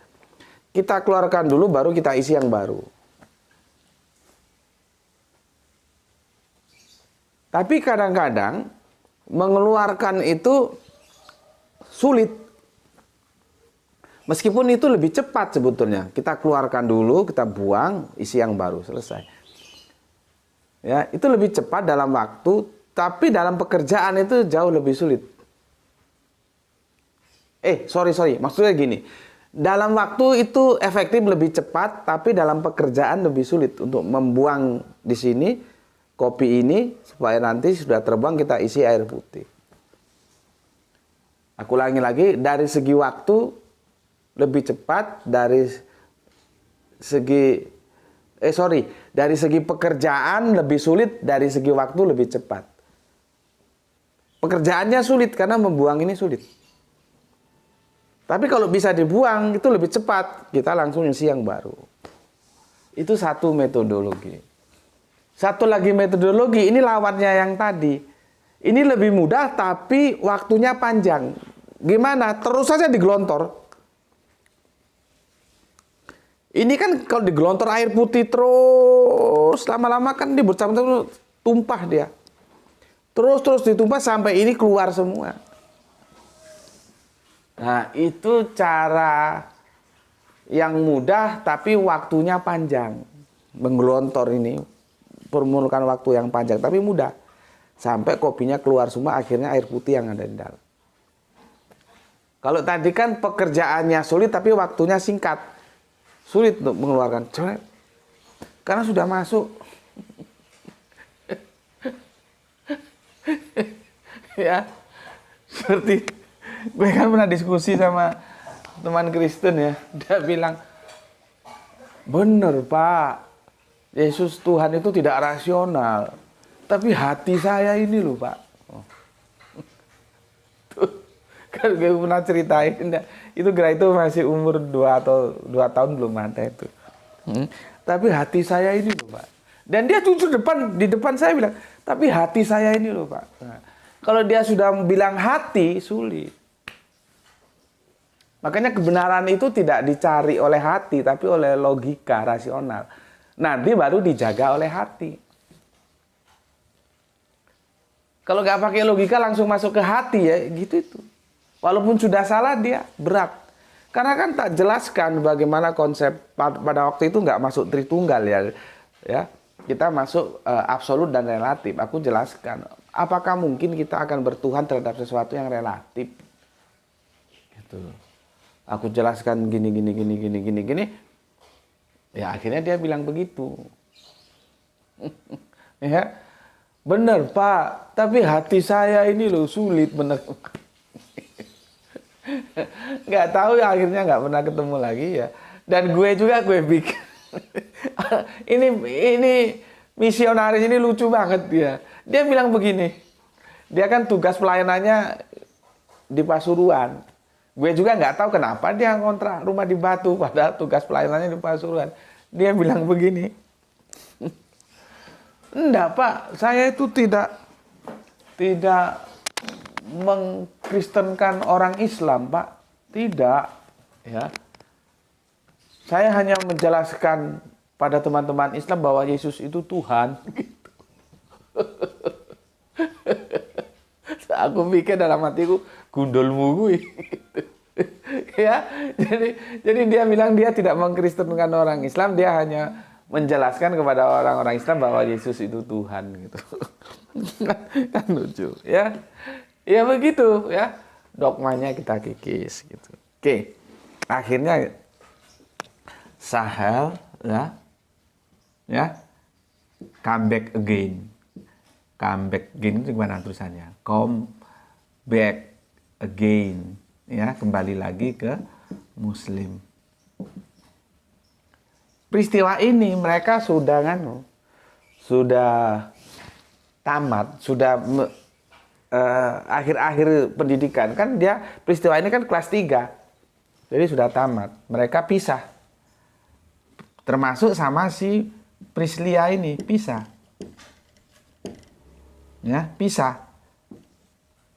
Kita keluarkan dulu, baru kita isi yang baru. Tapi kadang-kadang mengeluarkan itu sulit. Meskipun itu lebih cepat sebetulnya. Kita keluarkan dulu, kita buang, isi yang baru, selesai. Ya, itu lebih cepat dalam waktu, tapi dalam pekerjaan itu jauh lebih sulit. Sorry, maksudnya gini. Dalam waktu itu efektif lebih cepat, tapi dalam pekerjaan lebih sulit untuk membuang di sini kopi ini supaya nanti sudah terbang kita isi air putih. Aku ulangi lagi, dari segi waktu lebih cepat, dari segi pekerjaan lebih sulit, dari segi waktu lebih cepat. Pekerjaannya sulit karena membuang ini sulit. Tapi kalau bisa dibuang itu lebih cepat, kita langsung isi yang baru. Itu satu metodologi. Satu lagi metodologi, ini lawannya yang tadi. Ini lebih mudah tapi waktunya panjang. Gimana? Terus saja digelontor. Ini kan kalau digelontor air putih terus, lama-lama kan dia bercampur tumpah dia. Terus ditumpah sampai ini keluar semua. Nah, itu cara yang mudah tapi waktunya panjang. Menggelontor ini memerlukan waktu yang panjang tapi mudah. Sampai kopinya keluar semua, akhirnya air putih yang ada di dalam. Kalau tadi kan pekerjaannya sulit tapi waktunya singkat. Sulit untuk mengeluarkan. Karena sudah masuk. Ya, seperti gue kan pernah diskusi sama teman Kristen ya, dia bilang, bener Pak, Yesus Tuhan itu tidak rasional, tapi hati saya ini loh Pak. Oh. Tuh, kan gue pernah ceritain, itu Gra itu masih umur 2 tahun belum ada itu. Tapi hati saya ini loh Pak. Dan dia jujur di depan saya bilang, tapi hati saya ini loh Pak. Nah, kalau dia sudah bilang hati, sulit. Makanya kebenaran itu tidak dicari oleh hati, tapi oleh logika rasional. Nanti baru dijaga oleh hati. Kalau nggak pakai logika langsung masuk ke hati ya gitu itu. Walaupun sudah salah dia berat. Karena kan tak jelaskan bagaimana konsep pada waktu itu nggak masuk Tritunggal ya. Kita masuk absolut dan relatif. Aku jelaskan. Apakah mungkin kita akan bertuhan terhadap sesuatu yang relatif? Gitu. Aku jelaskan gini. Ya akhirnya dia bilang begitu. Ya, bener Pak. Tapi hati saya ini loh sulit bener. Nggak tahu ya, akhirnya nggak pernah ketemu lagi ya. Dan gue bikin. ini misionaris ini lucu banget dia. Dia bilang begini. Dia kan tugas pelayanannya di Pasuruan. Gue juga nggak tahu kenapa dia ngontrak rumah di Batu padahal tugas pelayanannya di Pasuruan. Dia bilang begini. Enggak Pak, saya itu tidak mengkristenkan orang Islam Pak. Tidak. Ya. Saya hanya menjelaskan pada teman-teman Islam bahwa Yesus itu Tuhan. Aku pikir dalam hatiku, gundulmu gue. Ya, jadi dia bilang dia tidak mengkristenkan orang Islam, dia hanya menjelaskan kepada orang-orang Islam bahwa Yesus itu Tuhan gitu. Kan lucu, ya. Ya begitu, ya. Dogmanya kita kikis gitu. Oke. Akhirnya Sahel ya. Come back again. Come back again itu gimana tulisannya? Come back again, ya, kembali lagi ke Muslim. Peristiwa ini mereka sudah tamat, sudah akhir-akhir pendidikan kan dia. Peristiwa ini kan kelas 3. Jadi sudah tamat. Mereka pisah. Termasuk sama si Priscilla ini pisah. Ya, pisah.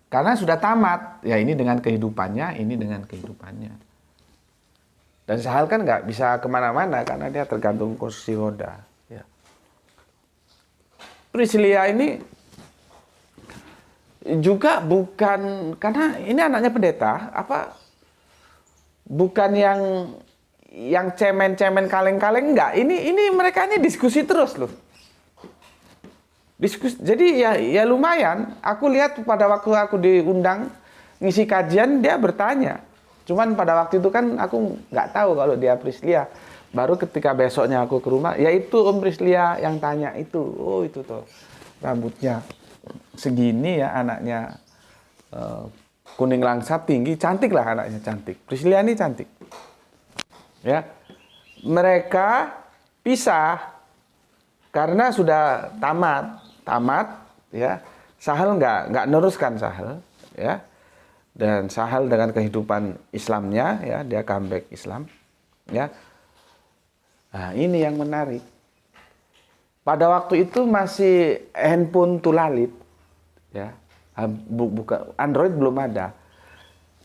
Karena sudah tamat. Ya ini dengan kehidupannya, ini dengan kehidupannya. Dan Sahel kan nggak bisa kemana-mana karena dia tergantung kursi roda. Ya. Priscilla ini juga bukan, karena ini anaknya pendeta, bukan yang cemen-cemen kaleng-kaleng, enggak. Ini mereka ini diskusi terus loh. Diskusi. Jadi ya lumayan. Aku lihat pada waktu aku diundang ngisi kajian dia bertanya. Cuman pada waktu itu kan aku nggak tahu kalau dia Priscilla. Baru ketika besoknya aku ke rumah, ya itu Om Priscilla yang tanya itu. Oh itu tuh rambutnya segini ya anaknya, kuning langsat tinggi, cantik lah anaknya, cantik. Priscilla ini cantik. Ya, mereka pisah karena sudah tamat ya. Sahel nggak neruskan Sahel ya. Dan Sahel dengan kehidupan Islamnya ya, dia comeback Islam ya. Nah, ini yang menarik. Pada waktu itu masih handphone tulalit ya. Bukan Android belum ada.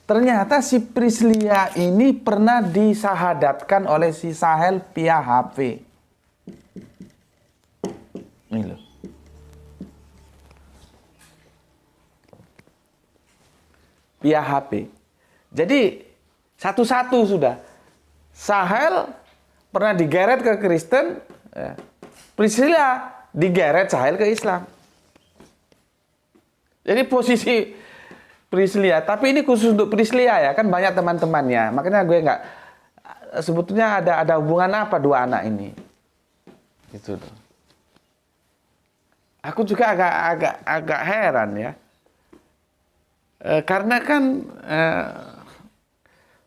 Ternyata si Priscilla ini pernah disahadatkan oleh si Sahel via HP. Ini loh. Via HP. Jadi satu-satu sudah. Sahel pernah digeret ke Kristen, ya. Priscilla digeret Sahel ke Islam. Jadi posisi Priscilla, tapi ini khusus untuk Priscilla ya, kan banyak teman-temannya. Makanya gue nggak, sebetulnya ada hubungan apa dua anak ini? Gitu tuh. Aku juga agak heran ya. Karena kan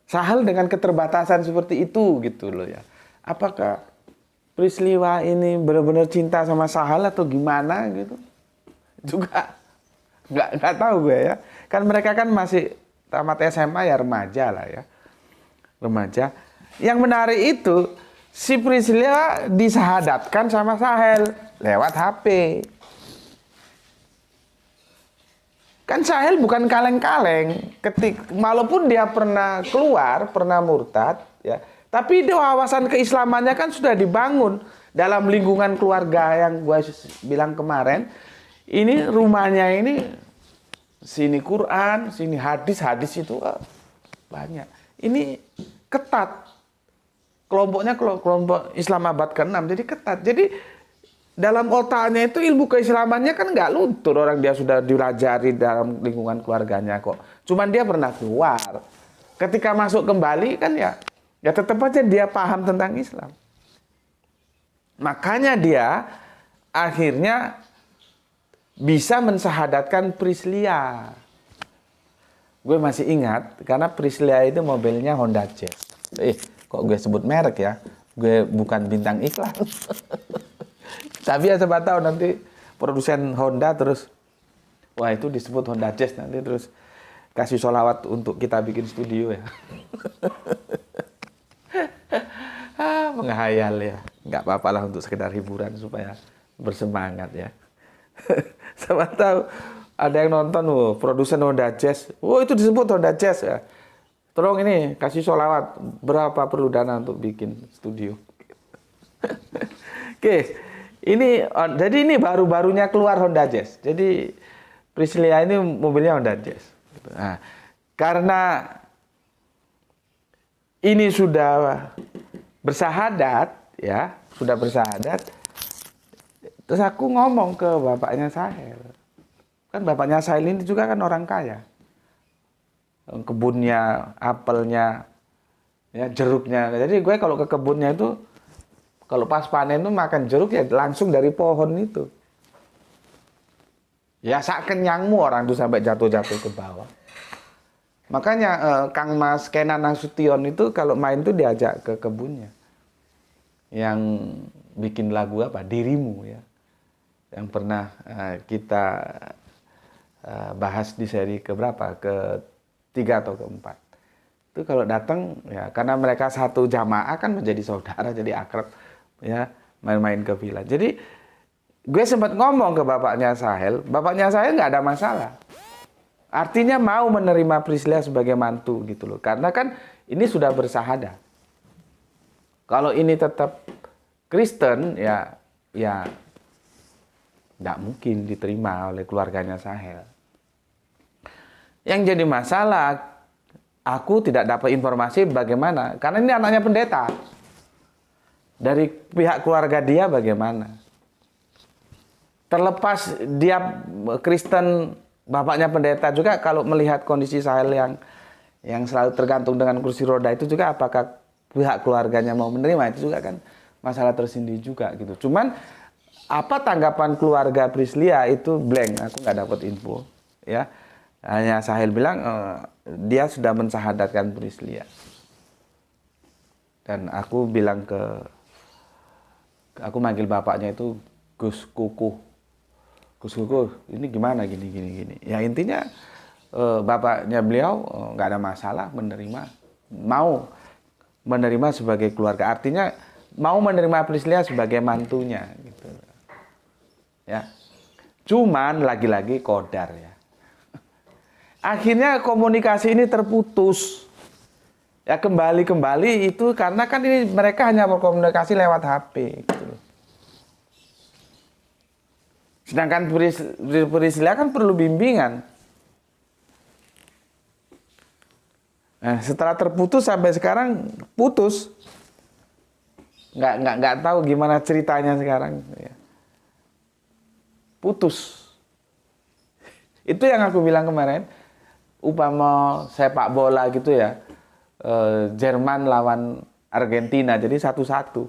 Sahel dengan keterbatasan seperti itu gitu loh ya. Apakah Priscilla ini benar-benar cinta sama Sahel atau gimana gitu? Juga nggak tahu gue ya. Kan mereka kan masih tamat SMA ya, remaja lah ya. Remaja. Yang menarik itu si Priscilla disahadatkan sama Sahel lewat HP. Kan Sahel bukan kaleng-kaleng. Walaupun dia pernah keluar, pernah murtad, ya, tapi itu wawasan keislamannya kan sudah dibangun dalam lingkungan keluarga yang gue bilang kemarin. Ini rumahnya ini sini Quran, sini hadis itu banyak. Ini ketat. Kelompoknya kelompok Islamabad ke-6, jadi ketat. Jadi dalam otaknya itu ilmu keislamannya kan nggak luntur, orang dia sudah dilajari dalam lingkungan keluarganya kok. Cuman dia pernah keluar. Ketika masuk kembali kan ya tetap aja dia paham tentang Islam. Makanya dia akhirnya bisa mensahadatkan Priscilla. Gue masih ingat karena Priscilla itu mobilnya Honda Jazz. Kok gue sebut merek ya? Gue bukan bintang iklan. Tapi ya siapa tahu nanti produsen Honda terus, wah itu disebut Honda Jazz, nanti terus kasih sholawat untuk kita bikin studio ya. Menghayal ya, nggak apa-apa lah untuk sekedar hiburan supaya bersemangat ya. Siapa tahu ada yang nonton, produsen Honda Jazz, itu disebut Honda Jazz ya. Tolong ini kasih sholawat, berapa perlu dana untuk bikin studio. Oke. Jadi ini baru-barunya keluar Honda Jazz. Jadi Priscilla ini mobilnya Honda Jazz. Nah, karena ini sudah bersahadat, ya, sudah bersahadat. Terus aku ngomong ke bapaknya Sahel. Kan bapaknya Sahel ini juga kan orang kaya. Kebunnya, apelnya, ya, jeruknya. Jadi gue kalau ke kebunnya itu, kalau pas panen itu makan jeruk ya langsung dari pohon itu. Ya sak kenyangmu orang itu sampai jatuh-jatuh ke bawah. Makanya Kang Mas Kenan Nasution itu kalau main tuh diajak ke kebunnya. Yang bikin lagu apa? Dirimu ya. Yang pernah kita bahas di seri keberapa? Ke-3 atau ke-4. Itu kalau datang ya karena mereka satu jamaah kan menjadi saudara, jadi akrab. Ya, main-main ke villa. Jadi gue sempat ngomong ke bapaknya Sahel nggak ada masalah. Artinya mau menerima Priscilla sebagai mantu gitu loh. Karena kan ini sudah bersahadat. Kalau ini tetap Kristen ya nggak mungkin diterima oleh keluarganya Sahel. Yang jadi masalah, aku tidak dapat informasi bagaimana. Karena ini anaknya pendeta. Dari pihak keluarga dia bagaimana? Terlepas dia Kristen, bapaknya pendeta juga, kalau melihat kondisi Sahel yang selalu tergantung dengan kursi roda itu juga, apakah pihak keluarganya mau menerima, itu juga kan masalah tersendiri juga gitu. Cuman apa tanggapan keluarga Priscilla itu blank, aku nggak dapat info ya. Hanya Sahel bilang dia sudah mensahadatkan Priscilla. Dan aku bilang aku manggil bapaknya itu Gus Kukuh. Gus Kukuh, ini gimana gini. Ya intinya bapaknya beliau nggak ada masalah mau menerima sebagai keluarga. Artinya mau menerima Priscilla sebagai mantunya gitu. Ya. Cuman lagi-lagi kodar ya. Akhirnya komunikasi ini terputus. Ya kembali itu karena kan ini mereka hanya berkomunikasi lewat HP gitu. Sedangkan Priscilla kan perlu bimbingan. Nah, setelah terputus sampai sekarang putus. Nggak tahu gimana ceritanya sekarang ya. Putus. Itu yang aku bilang kemarin, upama sepak bola gitu ya. Jerman lawan Argentina, jadi 1-1.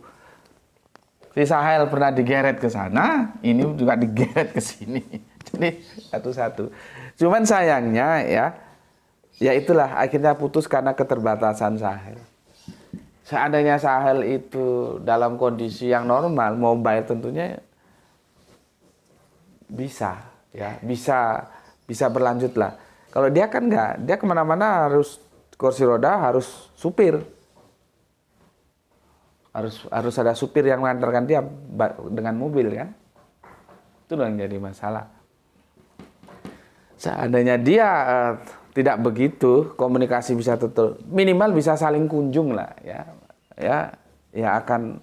Si Sahel pernah digeret ke sana, ini juga digeret ke sini. Jadi satu-satu. Cuman sayangnya ya itulah akhirnya putus karena keterbatasan Sahel. Seandainya Sahel itu dalam kondisi yang normal, mobile tentunya bisa, ya bisa berlanjut lah. Kalau dia kan enggak, dia kemana-mana harus kursi roda, harus supir, harus ada supir yang mengantarkan dia dengan mobil kan. Itu yang jadi masalah. Seandainya dia tidak begitu, komunikasi bisa minimal bisa saling kunjung lah ya akan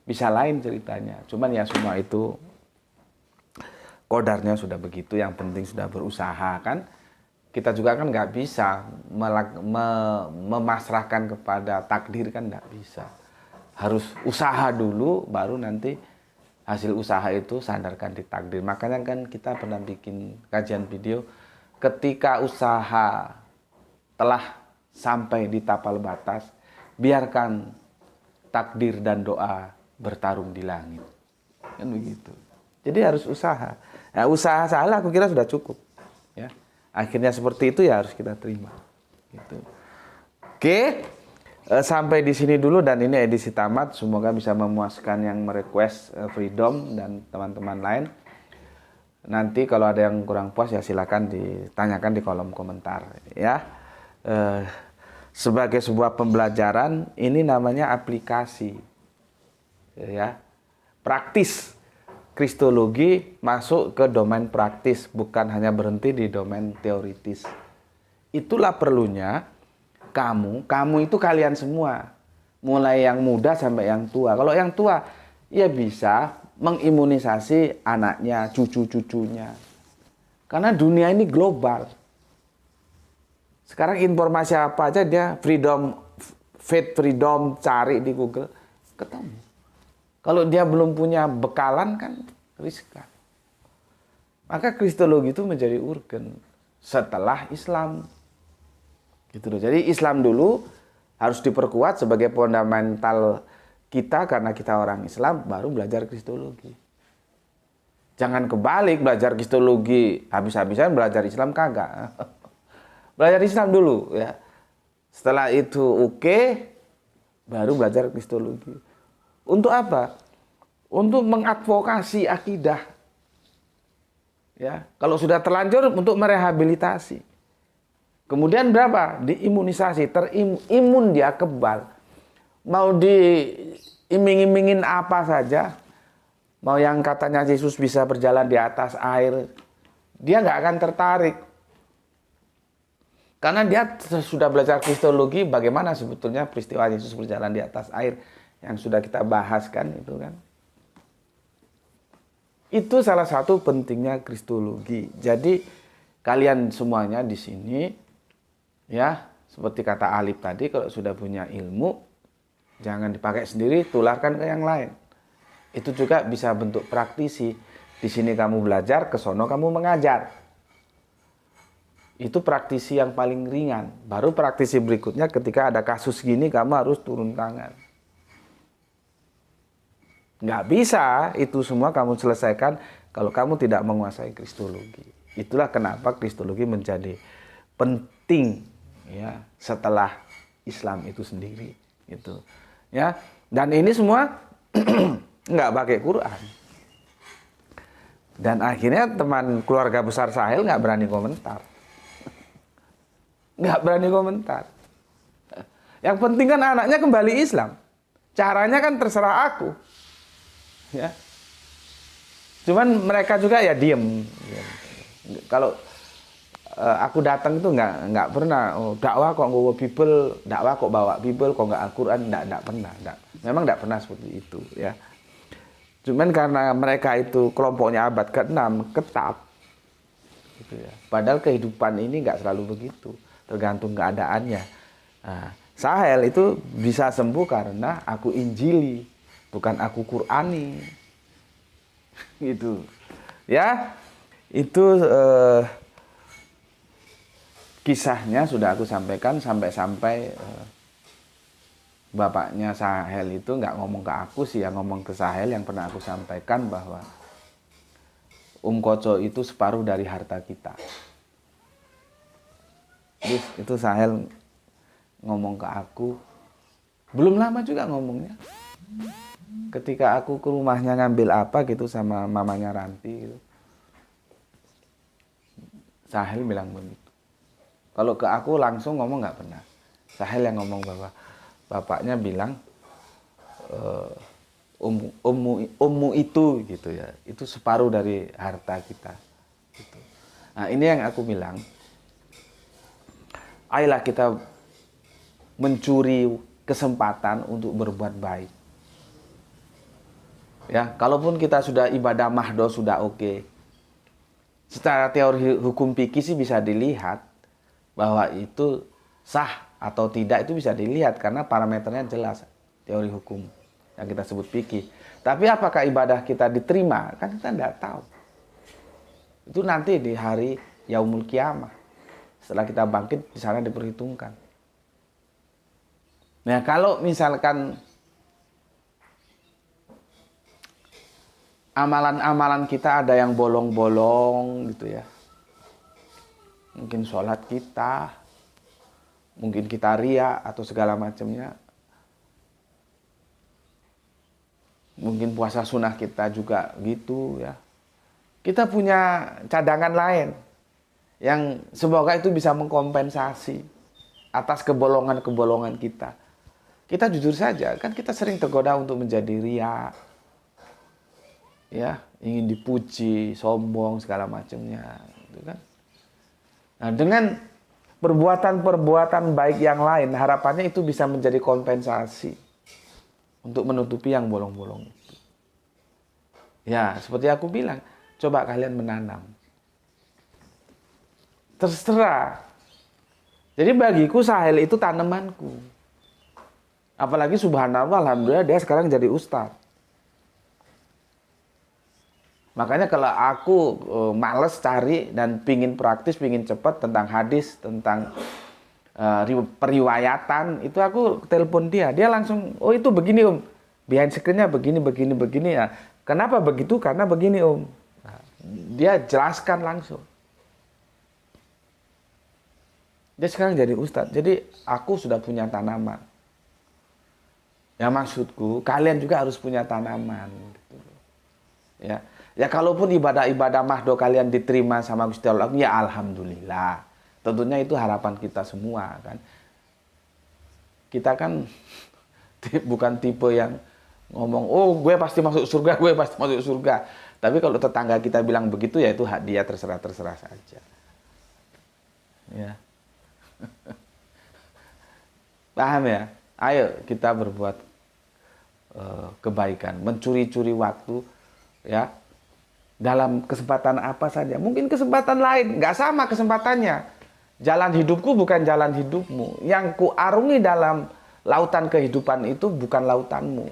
bisa lain ceritanya. Cuman ya semua itu kodarnya sudah begitu, yang penting sudah berusaha kan. Kita juga kan nggak bisa memasrahkan kepada takdir kan, nggak bisa. Harus usaha dulu, baru nanti hasil usaha itu sandarkan di takdir. Makanya kan kita pernah bikin kajian video, ketika usaha telah sampai di tapal batas, biarkan takdir dan doa bertarung di langit. Kan begitu. Jadi harus usaha. Nah, usaha salah aku kira sudah cukup. Ya. Akhirnya seperti itu ya harus kita terima. Gitu. Oke. Sampai di sini dulu dan ini edisi tamat. Semoga bisa memuaskan yang merequest Freedom dan teman-teman lain. Nanti kalau ada yang kurang puas ya silakan ditanyakan di kolom komentar ya. Sebagai sebuah pembelajaran, ini namanya aplikasi. Ya. Praktis. Kristologi masuk ke domain praktis, bukan hanya berhenti di domain teoritis. Itulah perlunya kamu itu kalian semua, mulai yang muda sampai yang tua. Kalau yang tua, ya bisa mengimunisasi anaknya, cucu-cucunya. Karena dunia ini global. Sekarang informasi apa aja dia faith freedom, cari di Google, ketemu. Kalau dia belum punya bekalan kan riskan. Maka kristologi itu menjadi urgen setelah Islam. Gitu loh. Jadi Islam dulu harus diperkuat sebagai fundamental kita karena kita orang Islam, baru belajar kristologi. Jangan kebalik, belajar kristologi habis-habisan belajar Islam kagak. Belajar Islam dulu ya. Setelah itu oke, baru belajar kristologi. Untuk apa? Untuk mengadvokasi akidah. Ya, kalau sudah terlanjur untuk merehabilitasi. Kemudian berapa? Diimunisasi, terimun dia kebal. Mau diiming-imingin apa saja, mau yang katanya Yesus bisa berjalan di atas air, dia nggak akan tertarik. Karena dia sudah belajar kristologi, bagaimana sebetulnya peristiwa Yesus berjalan di atas air yang sudah kita bahas kan itu kan. Itu salah satu pentingnya kristologi. Jadi kalian semuanya di sini ya, seperti kata Alif tadi, kalau sudah punya ilmu jangan dipakai sendiri, tularkan ke yang lain. Itu juga bisa bentuk praktisi. Di sini kamu belajar, ke sono kamu mengajar. Itu praktisi yang paling ringan. Baru praktisi berikutnya ketika ada kasus gini kamu harus turun tangan. Nggak bisa itu semua kamu selesaikan kalau kamu tidak menguasai kristologi. Itulah kenapa kristologi menjadi penting ya setelah Islam itu sendiri gitu. Ya. Dan ini semua nggak pakai Quran. Dan akhirnya teman keluarga besar Sahel nggak berani komentar. Nggak berani komentar. Yang penting kan anaknya kembali Islam. Caranya kan terserah aku. Ya. Cuman mereka juga ya diem. Kalau aku datang itu nggak pernah dakwah kok bawa Bible, dakwah kok bawa Bible, kok nggak Al-Quran, nggak pernah. Memang nggak pernah seperti itu ya. Cuman karena mereka itu kelompoknya abad ke-6 ketat, gitu ya. Padahal kehidupan ini nggak selalu begitu, tergantung keadaannya. Nah, Sahel itu bisa sembuh karena aku injili, bukan aku Qurani, gitu. Ya, itu kisahnya sudah aku sampaikan sampai bapaknya Sahel itu nggak ngomong ke aku sih, yang ngomong ke Sahel yang pernah aku sampaikan bahwa Koco itu separuh dari harta kita. Itu Sahel ngomong ke aku, belum lama juga ngomongnya. Ketika aku ke rumahnya ngambil apa gitu sama mamanya Ranti gitu. Sahel bilang begitu. Kalau ke aku langsung ngomong nggak pernah. Sahel yang ngomong bahwa bapaknya bilang ummu itu gitu ya, itu separuh dari harta kita. Gitu. Nah ini yang aku bilang, ayolah kita mencuri kesempatan untuk berbuat baik. Ya, kalaupun kita sudah ibadah mahdoh sudah oke. Secara teori hukum fikih sih bisa dilihat bahwa itu sah atau tidak itu bisa dilihat karena parameternya jelas teori hukum yang kita sebut fikih. Tapi apakah ibadah kita diterima? Kan kita tidak tahu. Itu nanti di hari Yaumul Qiyamah. Setelah kita bangkit di sana diperhitungkan. Nah, kalau misalkan amalan-amalan kita ada yang bolong-bolong gitu ya. Mungkin sholat kita, mungkin kita ria atau segala macamnya. Mungkin puasa sunnah kita juga gitu ya. Kita punya cadangan lain yang semoga itu bisa mengkompensasi atas kebolongan-kebolongan kita. Kita jujur saja, kan kita sering tergoda untuk menjadi ria. Ya, ingin dipuji, sombong segala macamnya, gitu kan. Nah, dengan perbuatan-perbuatan baik yang lain, harapannya itu bisa menjadi kompensasi untuk menutupi yang bolong-bolong itu. Ya, seperti aku bilang, coba kalian menanam. Terserah. Jadi bagiku Sahel itu tanamanku. Apalagi subhanallah, alhamdulillah dia sekarang jadi ustadz. Makanya kalau aku males cari dan pingin praktis, pingin cepat tentang hadis, tentang periwayatan, itu aku telepon dia. Dia langsung, oh itu begini om, behind screen-nya begini, begini, begini ya. Kenapa begitu? Karena begini om. Nah, dia jelaskan langsung. Dia sekarang jadi ustadz. Jadi aku sudah punya tanaman. Ya maksudku, kalian juga harus punya tanaman. Gitu. Ya. Ya kalaupun ibadah-ibadah mahdoh kalian diterima sama Gusti Allah, ya alhamdulillah. Tentunya itu harapan kita semua kan. Kita kan bukan tipe yang ngomong, oh gue pasti masuk surga, gue pasti masuk surga. Tapi kalau tetangga kita bilang begitu ya itu hak dia, terserah saja. Ya. Paham ya? Ayo kita berbuat kebaikan, mencuri-curi waktu ya. Dalam kesempatan apa saja, mungkin kesempatan lain, nggak sama kesempatannya. Jalan hidupku bukan jalan hidupmu. Yang kuarungi dalam lautan kehidupan itu bukan lautanmu.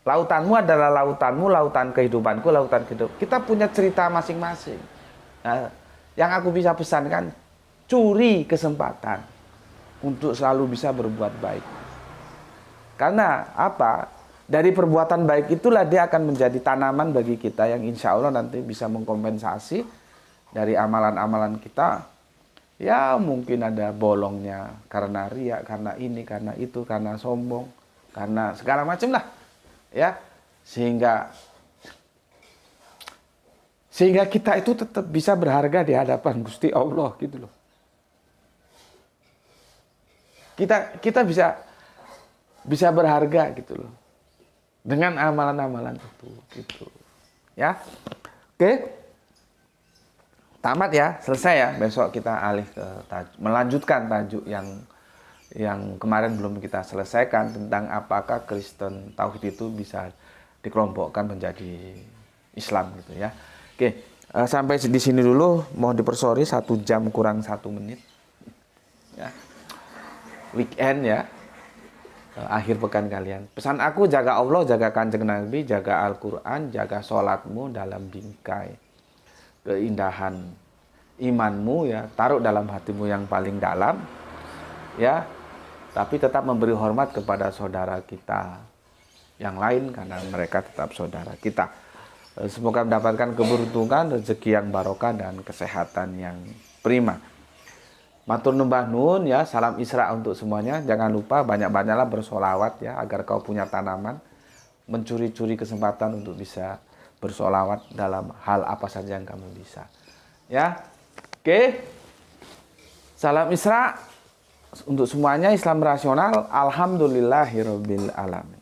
Lautanmu adalah lautanmu, lautan kehidupanku, lautan kehidupan. Kita punya cerita masing-masing. Nah, yang aku bisa pesankan, curi kesempatan untuk selalu bisa berbuat baik. Karena apa? Dari perbuatan baik itulah dia akan menjadi tanaman bagi kita yang insya Allah nanti bisa mengkompensasi dari amalan-amalan kita. Ya mungkin ada bolongnya karena riya, karena ini, karena itu, karena sombong, karena segala macam lah. Ya, sehingga kita itu tetap bisa berharga di hadapan Gusti Allah gitu loh. Kita bisa berharga gitu loh. Dengan amalan-amalan itu gitu. Ya. Oke. Tamat ya, selesai ya. Besok kita alih ke melanjutkan tajuk yang kemarin belum kita selesaikan tentang apakah Kristen Tauhid itu bisa dikelompokkan menjadi Islam gitu ya. Oke, sampai di sini dulu. Mohon dipersori 1 jam kurang 1 menit. Ya. Weekend ya. Akhir pekan kalian. Pesan aku, jaga Allah, jaga Kanjeng Nabi, jaga Al-Quran, jaga sholatmu dalam bingkai keindahan imanmu ya, taruh dalam hatimu yang paling dalam ya, tapi tetap memberi hormat kepada saudara kita yang lain karena mereka tetap saudara kita. Semoga mendapatkan keberuntungan, rezeki yang barokah dan kesehatan yang prima. Matur numbah nun ya, salam Isra untuk semuanya. Jangan lupa banyak-banyaklah bersolawat ya, agar kau punya tanaman. Mencuri-curi kesempatan untuk bisa bersolawat dalam hal apa saja yang kamu bisa. Ya, oke. Salam Isra untuk semuanya, Islam rasional. Alhamdulillahirabbil alamin.